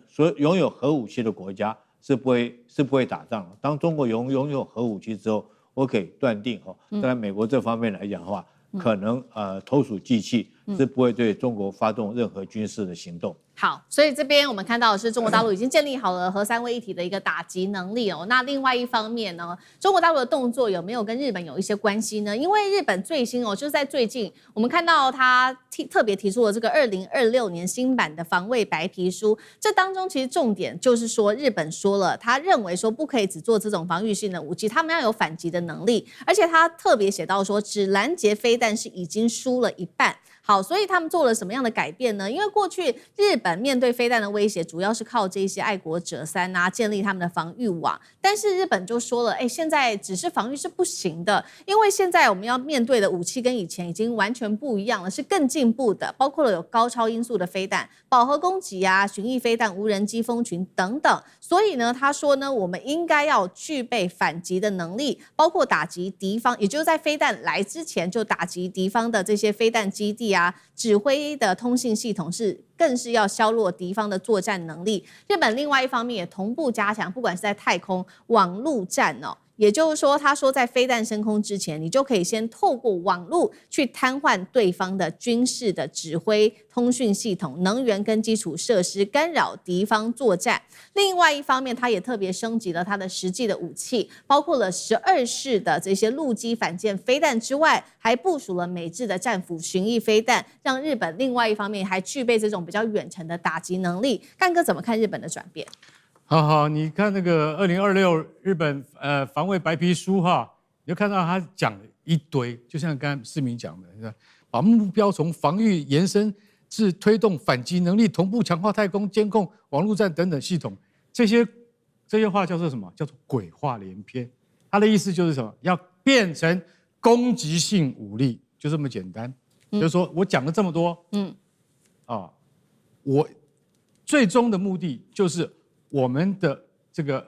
所拥有核武器的国家是不会打仗的。当中国拥有核武器之后，我可以断定在美国这方面来讲的话，可能投鼠忌器，是不会对中国发动任何军事的行动。好，所以这边我们看到的是中国大陆已经建立好了核三位一体的一个打击能力哦。那另外一方面呢，中国大陆的动作有没有跟日本有一些关系呢？因为日本最新就是在最近，我们看到他特别提出了这个2026年新版的防卫白皮书，这当中其实重点就是说，日本说了，他认为说不可以只做这种防御性的武器，他们要有反击的能力，而且他特别写到说，只拦截飞弹是已经输了一半。好，所以他们做了什么样的改变呢？因为过去日本面对飞弹的威胁，主要是靠这些爱国者三啊建立他们的防御网。但是日本就说了，现在只是防御是不行的，因为现在我们要面对的武器跟以前已经完全不一样了，是更进步的，包括了有高超音速的飞弹、饱和攻击啊、巡弋飞弹、无人机蜂群等等。所以呢，他说呢，我们应该要具备反击的能力，包括打击敌方，也就是在飞弹来之前就打击敌方的这些飞弹基地啊，指挥的通信系统更是要削弱敌方的作战能力。日本另外一方面也同步加强，不管是在太空、网路战哦。也就是说，他说在飞弹升空之前，你就可以先透过网路去瘫痪对方的军事的指挥、通讯系统、能源跟基础设施，干扰敌方作战。另外一方面，他也特别升级了他的实际的武器，包括了12式的这些陆基反舰飞弹之外，还部署了美制的战斧巡弋飞弹，让日本另外一方面还具备这种比较远程的打击能力。干哥怎么看日本的转变？好，你看那个2026日本防卫白皮书哈，你就看到他讲了一堆，就像刚才世民讲的，把目标从防御延伸至推动反击能力，同步强化太空监控、网络战等等系统，这些话叫做什么？叫做鬼话连篇。他的意思就是什么？要变成攻击性武力，就这么简单。就是说我讲了这么多，我最终的目的就是我们的这个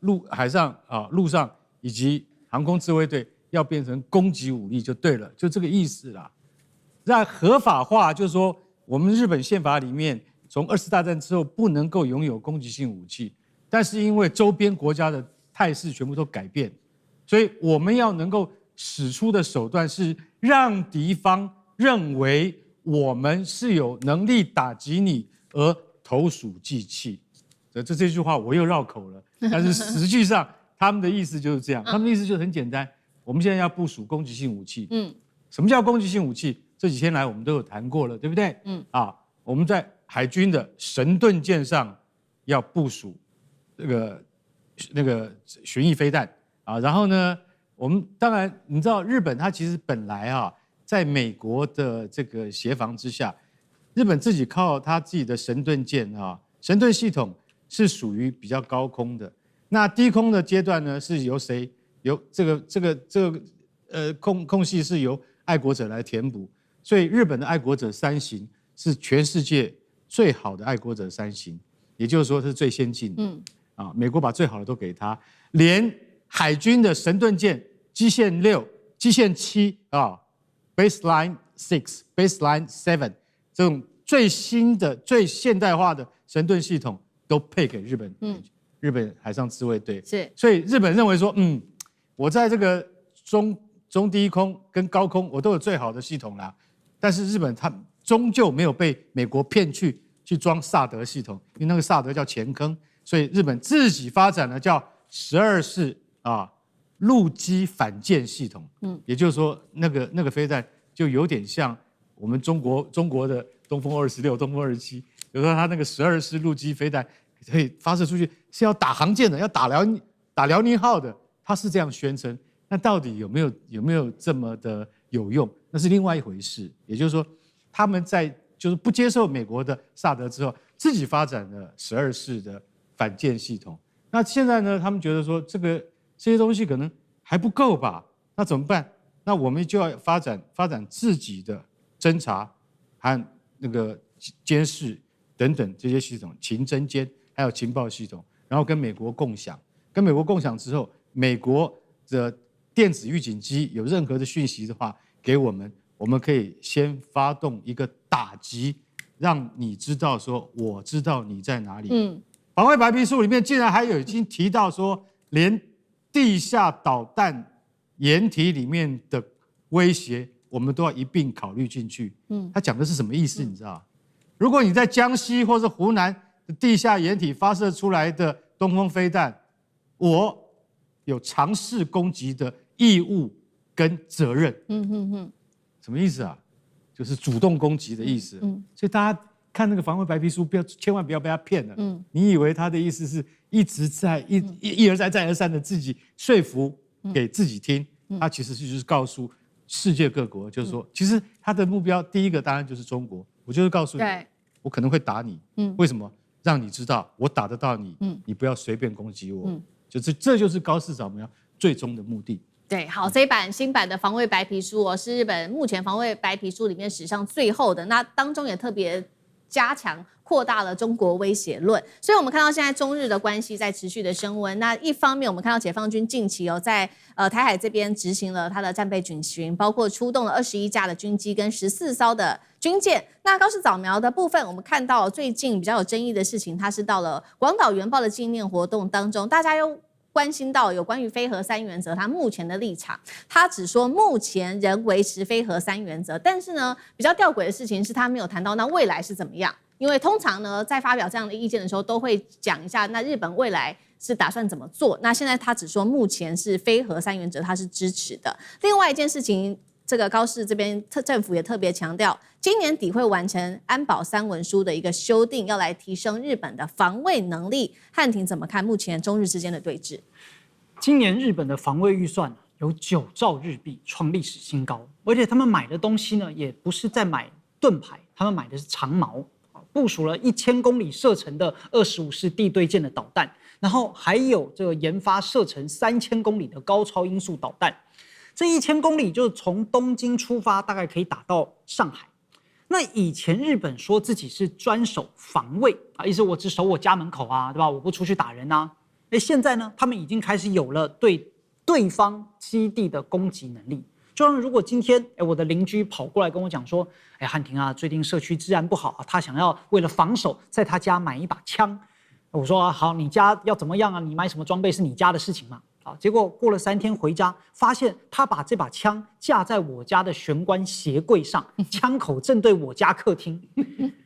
陆上以及航空自卫队要变成攻击武力就对了，就这个意思啦。在合法化，就是说我们日本宪法里面，从2次大战之后不能够拥有攻击性武器，但是因为周边国家的态势全部都改变，所以我们要能够使出的手段是让敌方认为我们是有能力打击你而投鼠忌器。这句话我又绕口了，但是实际上他们的意思就是这样，他们的意思就很简单，我们现在要部署攻击性武器。什么叫攻击性武器？这几天来我们都有谈过了，对不对？我们在海军的神盾舰上要部署那个巡弋飞弹啊，然后呢，我们当然你知道日本它其实本来在美国的这个协防之下，日本自己靠它自己的神盾舰神盾系统是属于比较高空的，那低空的阶段呢是由谁？由这个空隙是由爱国者来填补，所以日本的爱国者3型是全世界最好的爱国者3型，也就是说是最先进的。美国把最好的都给他，连海军的神盾舰基线6、基线7Baseline 6、Baseline 7这种最新的、最现代化的神盾系统都配给日本。日本海上自卫队是，所以日本认为说，我在这个中低空跟高空我都有最好的系统啦，但是日本它终究没有被美国骗去装萨德系统，因为那个萨德叫前坑，所以日本自己发展了叫12式陆基反舰系统。也就是说那个飞弹就有点像我们中国的东风26、东风27，比如说它那个12式陆基飞弹可以发射出去是要打航舰的，要打辽宁号的，它是这样宣称。那到底有没有这么的有用？那是另外一回事。也就是说，他们在就是不接受美国的萨德之后，自己发展了12式的反舰系统。那现在呢，他们觉得说这些东西可能还不够吧？那怎么办？那我们就要发展自己的侦察和那个监视等等这些系统，情侦监还有情报系统，然后跟美国共享。跟美国共享之后，美国的电子预警机有任何的讯息的话，给我们可以先发动一个打击，让你知道说我知道你在哪里。防卫白皮书里面竟然还有已经提到说，连地下导弹掩体里面的威胁，我们都要一并考虑进去。他讲的是什么意思？你知道？如果你在江西或是湖南地下掩体发射出来的东风飞弹，我有尝试攻击的义务跟责任。什么意思啊？就是主动攻击的意思。所以大家看那个防卫白皮书，千万不要被他骗了。你以为他的意思是一直在一而再再而三的自己说服给自己听，他其实就是告诉世界各国，就是说，其实他的目标第一个当然就是中国，我就是告诉你，我可能会打你，为什么？让你知道我打得到你，你不要随便攻击我，这就是高市早苗最终的目的。对，好，这一版新版的防卫白皮书是日本目前防卫白皮书里面史上最厚的，那当中也特别加强扩大了中国威胁论，所以我们看到现在中日的关系在持续的升温。那一方面，我们看到解放军近期在台海这边执行了他的战备军训，包括出动了21架的军机跟14艘的军舰。那高市早苗的部分，我们看到最近比较有争议的事情，它是到了广岛原爆的纪念活动当中，大家又关心到有关于非核三原则，他目前的立场，他只说目前仍维持非核三原则，但是呢，比较吊诡的事情是他没有谈到那未来是怎么样，因为通常呢，在发表这样的意见的时候，都会讲一下那日本未来是打算怎么做。那现在他只说目前是非核三原则，他是支持的。另外一件事情，这个高市这边政府也特别强调，今年底会完成安保3文书的一个修订，要来提升日本的防卫能力。汉庭怎么看目前中日之间的对峙？今年日本的防卫预算有9兆日币，创历史新高，而且他们买的东西呢，也不是在买盾牌，他们买的是长矛，部署了1000公里射程的25式地对舰的导弹，然后还有这个研发射程3000公里的高超音速导弹。这1000公里就是从东京出发，大概可以打到上海。那以前日本说自己是专守防卫啊，意思我只守我家门口啊，对吧？我不出去打人啊。现在呢，他们已经开始有了对对方基地的攻击能力。就像如果今天我的邻居跑过来跟我讲说，汉庭啊，最近社区治安不好啊，他想要为了防守，在他家买一把枪。我说啊，好，你家要怎么样啊？你买什么装备是你家的事情嘛。结果过了3天回家，发现他把这把枪架在我家的玄关鞋柜上，枪口正对我家客厅。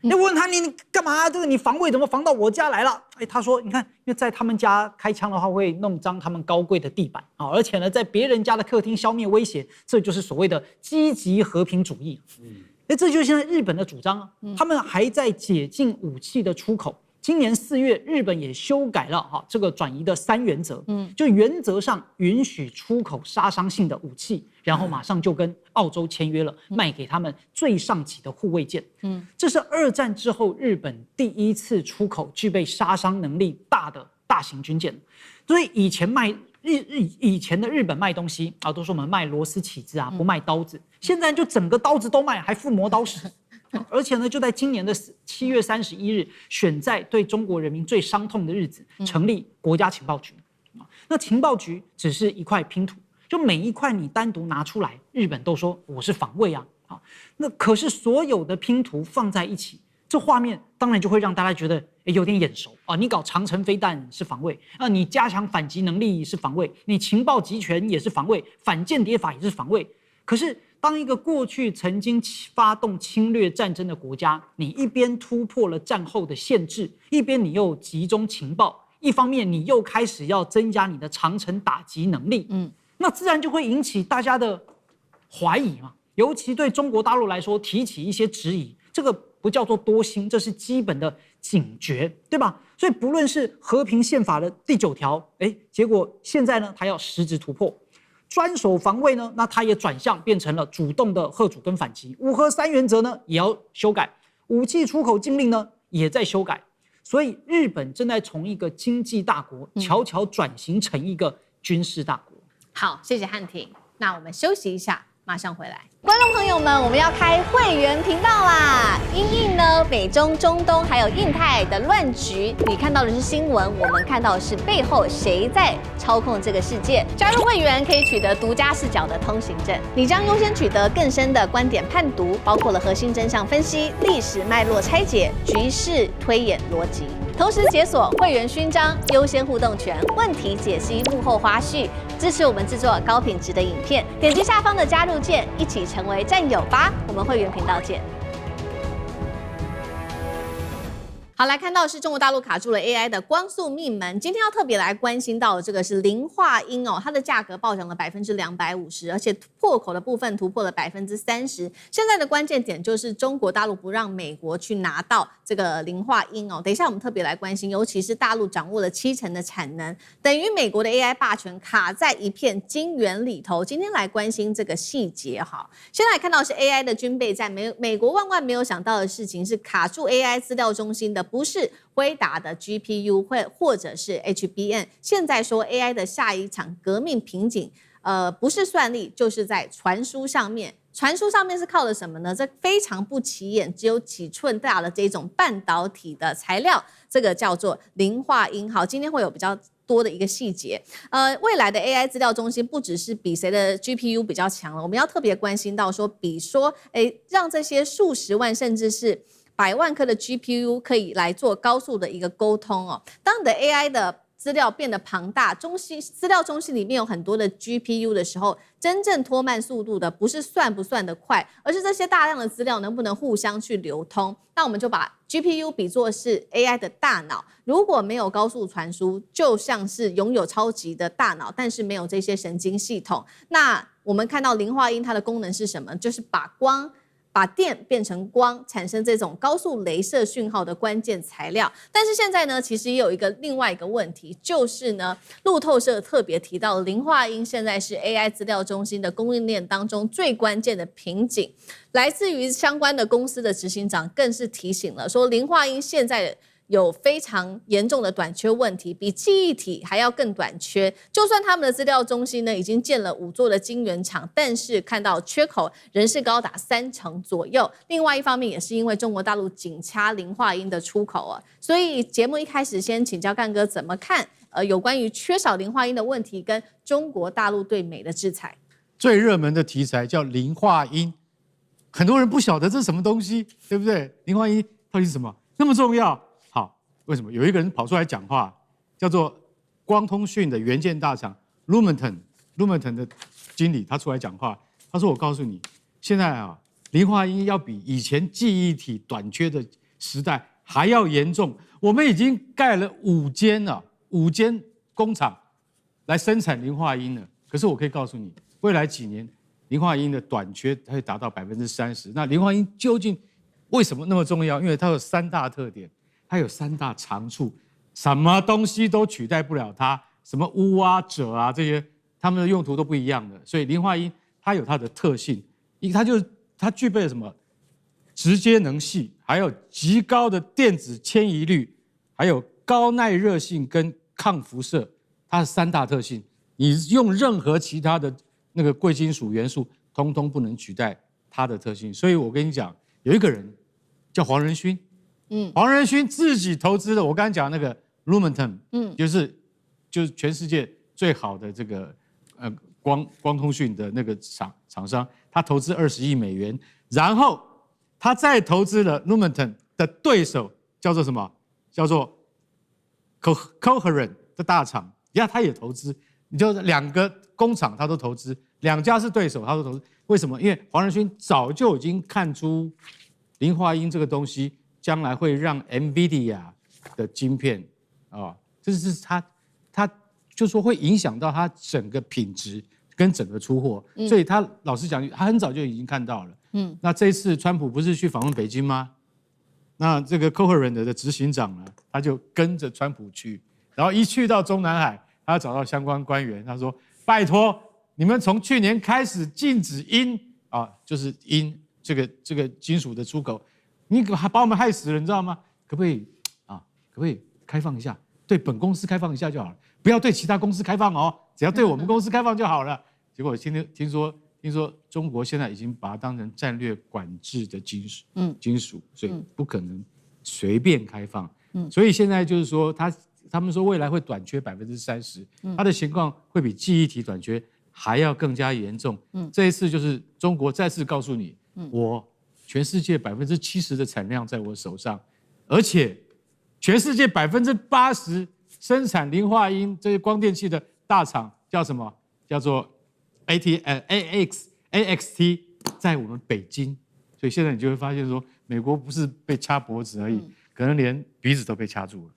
我问他你干嘛？这个你防卫怎么防到我家来了？他说你看，因为在他们家开枪的话会弄脏他们高贵的地板啊，而且呢，在别人家的客厅消灭威胁，这就是所谓的积极和平主义。这就是现在日本的主张啊，他们还在解禁武器的出口。今年4月，日本也修改了这个转移的3原则，就原则上允许出口杀伤性的武器，然后马上就跟澳洲签约了，卖给他们最上级的护卫舰。这是2战之后日本第一次出口具备杀伤能力大的大型军舰。所以以前的日本卖东西啊，都说我们卖螺丝起子啊，不卖刀子，现在就整个刀子都卖，还附磨刀石。而且呢，就在今年的7月31日，选在对中国人民最伤痛的日子，成立国家情报局。那情报局只是一块拼图，就每一块你单独拿出来，日本都说我是防卫啊。那可是所有的拼图放在一起，这画面当然就会让大家觉得有点眼熟啊。你搞长程飞弹是防卫啊，你加强反击能力是防卫，你情报集权也是防卫，反间谍法也是防卫。可是当一个过去曾经发动侵略战争的国家，你一边突破了战后的限制，一边你又集中情报，一方面你又开始要增加你的长程打击能力，那自然就会引起大家的怀疑嘛。尤其对中国大陆来说，提起一些质疑，这个不叫做多心，这是基本的警觉，对吧？所以不论是和平宪法的第9条，结果现在呢，它要实质突破。专守防卫呢，那它也转向变成了主动的嚇阻跟反击。5核3原则呢也要修改，武器出口禁令呢也在修改。所以日本正在从一个经济大国悄悄转型成一个军事大国。好，谢谢汉庭。那我们休息一下，马上回来。观众朋友们，我们要开会员频道啦！因应呢美中、中东还有印太的乱局，你看到的是新闻，我们看到的是背后谁在操控这个世界。加入会员可以取得独家视角的通行证，你将优先取得更深的观点判读，包括了核心真相分析、历史脉络拆解、局势推演逻辑。同时解锁会员勋章、优先互动权、问题解析、幕后花絮，支持我们制作高品质的影片。点击下方的加入键，一起成为战友吧！我们会员频道见。好，来看到是中国大陆卡住了 AI 的光速命门。今天要特别来关心到的这个是磷化铟哦，它的价格暴涨了250%，而且破口的部分突破了30%。现在的关键点就是中国大陆不让美国去拿到这个磷化铟哦。等一下我们特别来关心，尤其是大陆掌握了70%的产能，等于美国的 AI 霸权卡在一片晶圆里头。今天来关心这个细节哈。现在看到是 AI 的军备战，美国万万没有想到的事情是卡住 AI 资料中心的。不是辉达的 GPU 或者是 HBM， 现在说 AI 的下一场革命瓶颈，不是算力，就是在传输上面。传输上面是靠的什么呢？这非常不起眼，只有几寸大的这种半导体的材料，这个叫做磷化铟。好，今天会有比较多的一个细节。未来的 AI 资料中心不只是比谁的 GPU 比较强了，我们要特别关心到说，让这些数十万甚至是100万颗的 GPU 可以来做高速的一个沟通哦。当你的 AI 的资料变得庞大，资料中心里面有很多的 GPU 的时候，真正拖慢速度的不是算不算得快，而是这些大量的资料能不能互相去流通。那我们就把 GPU 比作是 AI 的大脑，如果没有高速传输，就像是拥有超级的大脑，但是没有这些神经系统。那我们看到磷化铟它的功能是什么？就是把电变成光，产生这种高速雷射讯号的关键材料。但是现在呢，其实也有另外一个问题，就是呢，路透社特别提到，磷化铟现在是 AI 资料中心的供应链当中最关键的瓶颈。来自于相关的公司的执行长更是提醒了，说磷化铟现在有非常严重的短缺问题，比记忆体还要更短缺。就算他们的资料中心呢已经建了5座的晶圆厂，但是看到缺口仍是高达30%左右。另外一方面也是因为中国大陆紧掐磷化铟的出口啊，所以节目一开始先请教干哥怎么看有关于缺少磷化铟的问题跟中国大陆对美的制裁。最热门的题材叫磷化铟，很多人不晓得这是什么东西，对不对？磷化铟到底是什么？那么重要？为什么有一个人跑出来讲话，叫做光通讯的元件大厂 Lumentum 的经理，他出来讲话，他说：“我告诉你，现在啊，磷化铟要比以前记忆体短缺的时代还要严重。我们已经盖了5间工厂来生产磷化铟了。可是我可以告诉你，未来几年磷化铟的短缺会达到30%。那磷化铟究竟为什么那么重要？因为它有3大特点。”它有3大长处，什么东西都取代不了它，什么钨啊、锗啊这些，它们的用途都不一样的。所以磷化铟它有它的特性，它具备了什么？直接能系，还有极高的电子迁移率，还有高耐热性跟抗辐射，它的3大特性，你用任何其他的那个贵金属元素，通通不能取代它的特性。所以我跟你讲，有一个人叫黄仁勋。黄仁勋自己投资的，我刚才讲那个 Lumentum， 就是全世界最好的这个光通讯的那个厂商，他投资20亿美元，然后他再投资了 Lumentum 的对手叫做什么？叫做 Coherent 的大厂，他也投资，你就2个工厂他都投资，2家是对手他都投资，为什么？因为黄仁勋早就已经看出磷化铟这个东西。将来会让 NVIDIA 的晶片这是它就说会影响到它整个品质跟整个出货，所以他老实讲，他很早就已经看到了。那这一次川普不是去访问北京吗？那这个 Coherent 的执行长呢，他就跟着川普去，然后一去到中南海，他找到相关官员，他说：“拜托，你们从去年开始禁止铟就是铟这个金属的出口。”你把我们害死了，你知道吗？可不可以开放一下？对本公司开放一下就好了，不要对其他公司开放哦，只要对我们公司开放就好了。结果听说中国现在已经把它当成战略管制的金属，所以不可能随便开放。所以现在就是说，他们说未来会短缺30%，它的情况会比记忆体短缺还要更加严重。这一次就是中国再次告诉你，全世界70%的产量在我手上，而且全世界80%生产磷化铟这些光电器的大厂叫什么？叫做 AXT， 在我们北京。所以现在你就会发现说，美国不是被掐脖子而已，可能连鼻子都被掐住了。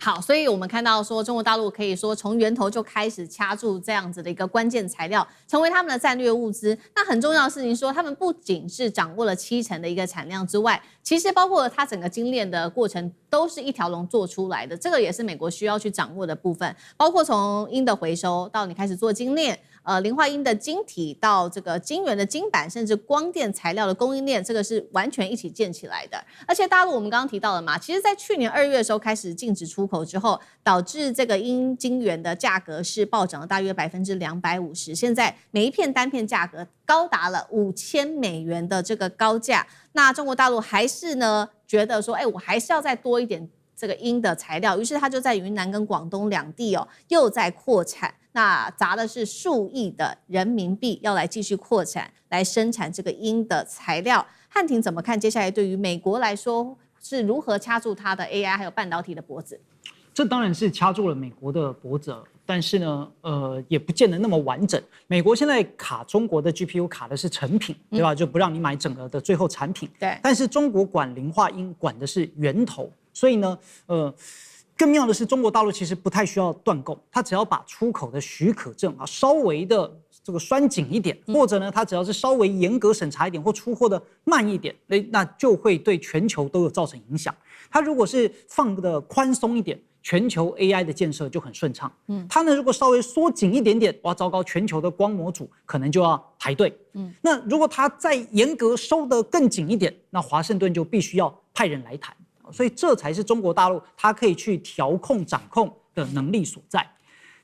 好，所以我们看到说，中国大陆可以说从源头就开始掐住这样子的一个关键材料，成为他们的战略物资。那很重要的事情说，他们不仅是掌握了70%的一个产量之外，其实包括它整个精炼的过程都是一条龙做出来的，这个也是美国需要去掌握的部分，包括从铟的回收到你开始做精炼。磷化铟的晶体到这个晶圆的晶板，甚至光电材料的供应链，这个是完全一起建起来的。而且大陆我们刚刚提到了嘛，其实在去年2月的时候开始禁止出口之后，导致这个铟晶圆的价格是暴涨了大约250%，现在每一片单片价格高达了$5000的这个高价。那中国大陆还是呢觉得说，我还是要再多一点这个铟的材料，于是它就在云南跟广东两地又在扩产。那砸的是数亿的人民币，要来继续扩产，来生产这个铟的材料。汉庭怎么看？接下来对于美国来说，是如何掐住它的 AI 还有半导体的脖子？这当然是掐住了美国的脖子，但是呢，也不见得那么完整。美国现在卡中国的 GPU 卡的是成品，对吧？就不让你买整个的最后产品。对。但是中国管磷化铟管的是源头，所以呢，更妙的是，中国大陆其实不太需要断供，它只要把出口的许可证稍微的这个拴紧一点，或者呢，它只要是稍微严格审查一点，或出货的慢一点，那就会对全球都有造成影响。它如果是放的宽松一点，全球 AI 的建设就很顺畅。它呢如果稍微缩紧一点点，哇，糟糕，全球的光模组可能就要排队。那如果它再严格收得更紧一点，那华盛顿就必须要派人来谈。所以这才是中国大陆它可以去调控掌控的能力所在。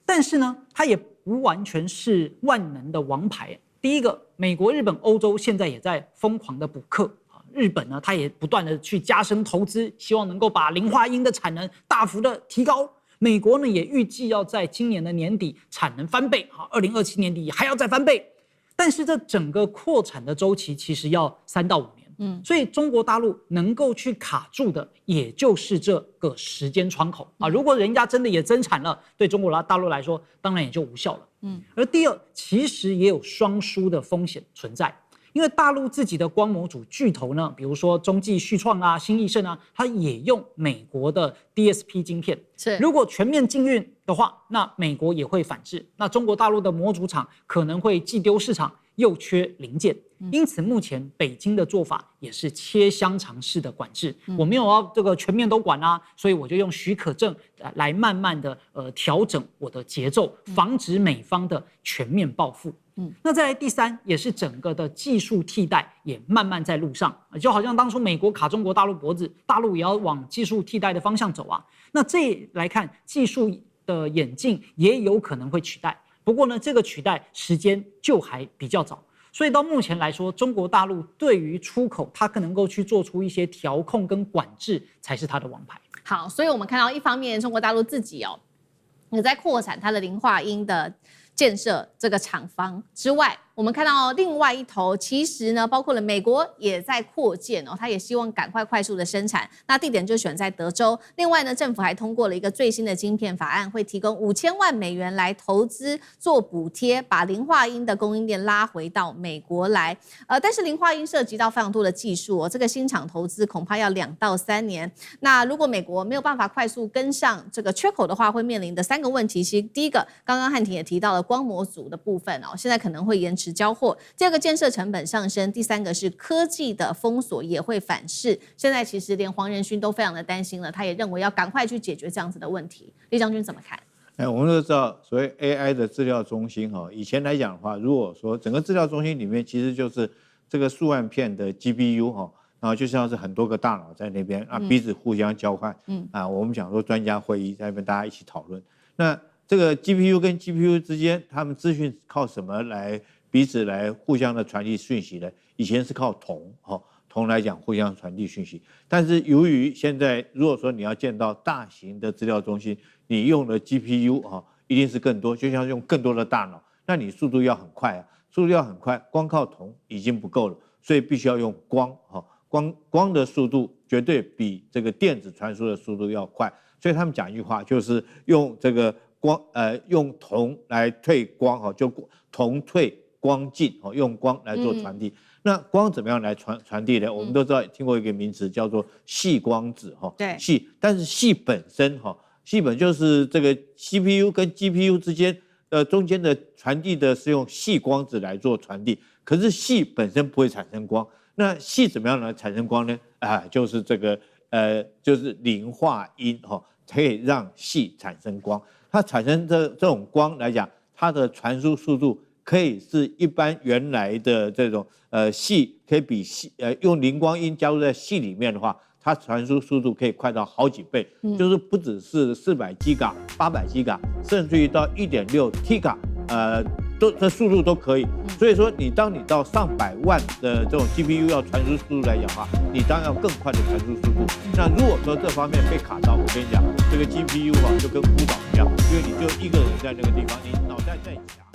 但是呢，它也不完全是万能的王牌。第一个，美国、日本、欧洲现在也在疯狂的补课。日本呢，它也不断的去加深投资，希望能够把磷化铟的产能大幅的提高。美国呢，也预计要在今年的年底产能翻倍，2027年底还要再翻倍。但是这整个扩产的周期其实要3到5年。所以中国大陆能够去卡住的，也就是这个时间窗口如果人家真的也增产了，对中国大陆来说，当然也就无效了。而第二，其实也有双输的风险存在。因为大陆自己的光模组巨头呢，比如说中继旭创啊、新易盛啊，它也用美国的 DSP 晶片。如果全面禁运的话，那美国也会反制，那中国大陆的模组厂可能会既丢市场又缺零件。因此目前北京的做法也是切香肠式的管制，我没有要这个全面都管所以我就用许可证来慢慢的调整我的节奏，防止美方的全面报复。那再来第三，也是整个的技术替代也慢慢在路上，就好像当初美国卡中国大陆脖子，大陆也要往技术替代的方向走那这来看，技术的演进也有可能会取代，不过呢，这个取代时间就还比较早。所以到目前来说，中国大陆对于出口，它更能够去做出一些调控跟管制，才是它的王牌。好，所以我们看到一方面，中国大陆自己也在扩产它的磷化铟的建设这个厂房之外，我们看到另外一头，其实呢，包括了美国也在扩建它也希望赶快速的生产，那地点就选在德州。另外呢，政府还通过了一个最新的晶片法案，会提供5000万美元来投资做补贴，把磷化铟的供应链拉回到美国来。但是磷化铟涉及到非常多的技术这个新厂投资恐怕要2到3年。那如果美国没有办法快速跟上这个缺口的话，会面临的3个问题，其实第一个，刚刚汉庭也提到了光模组的部分现在可能会延迟交货。第二个，建设成本上升。第三个是科技的封锁也会反噬。现在其实连黄仁勋都非常的担心了，他也认为要赶快去解决这样子的问题。李将军怎么看？我们都知道，所谓 AI 的资料中心以前来讲的话，如果说整个资料中心里面其实就是这个数万片的 GPU然后就像是很多个大脑在那边彼此互相交换。我们讲说专家会议在那边大家一起讨论。那这个 GPU 跟 GPU 之间，他们资讯靠什么来彼此来互相的传递讯息呢？以前是靠铜来讲互相传递讯息，但是由于现在如果说你要建到大型的资料中心，你用的 GPU 一定是更多，就像用更多的大脑，那你速度要很快速度要很快，光靠铜已经不够了，所以必须要用光光的速度绝对比这个电子传输的速度要快，所以他们讲一句话，就是用这个用铜来退光就铜退光镜用光来做传递。那光怎么样来传递呢？我们都知道听过一个名词叫做细光子对，细，但是细本身细本就是这个 CPU 跟 GPU 之间中间的传递的是用细光子来做传递，可是细本身不会产生光。那细怎么样来产生光呢？就是这个就是磷化铟可以让细产生光。它产生这种光来讲，它的传输速度可以是一般原来的这种细可以比细用磷光铟加入在细里面的话，它传输速度可以快到好几倍，就是不只是400 Giga、800 Giga， 甚至于到1.6 Giga， 这速度都可以。所以说，当你到上百万的这种 GPU 要传输速度来讲的话，你当然要更快的传输速度。那如果说这方面被卡到，我跟你讲，这个 GPU 就跟孤岛一样，因为你就一个人在那个地方，你脑袋再强。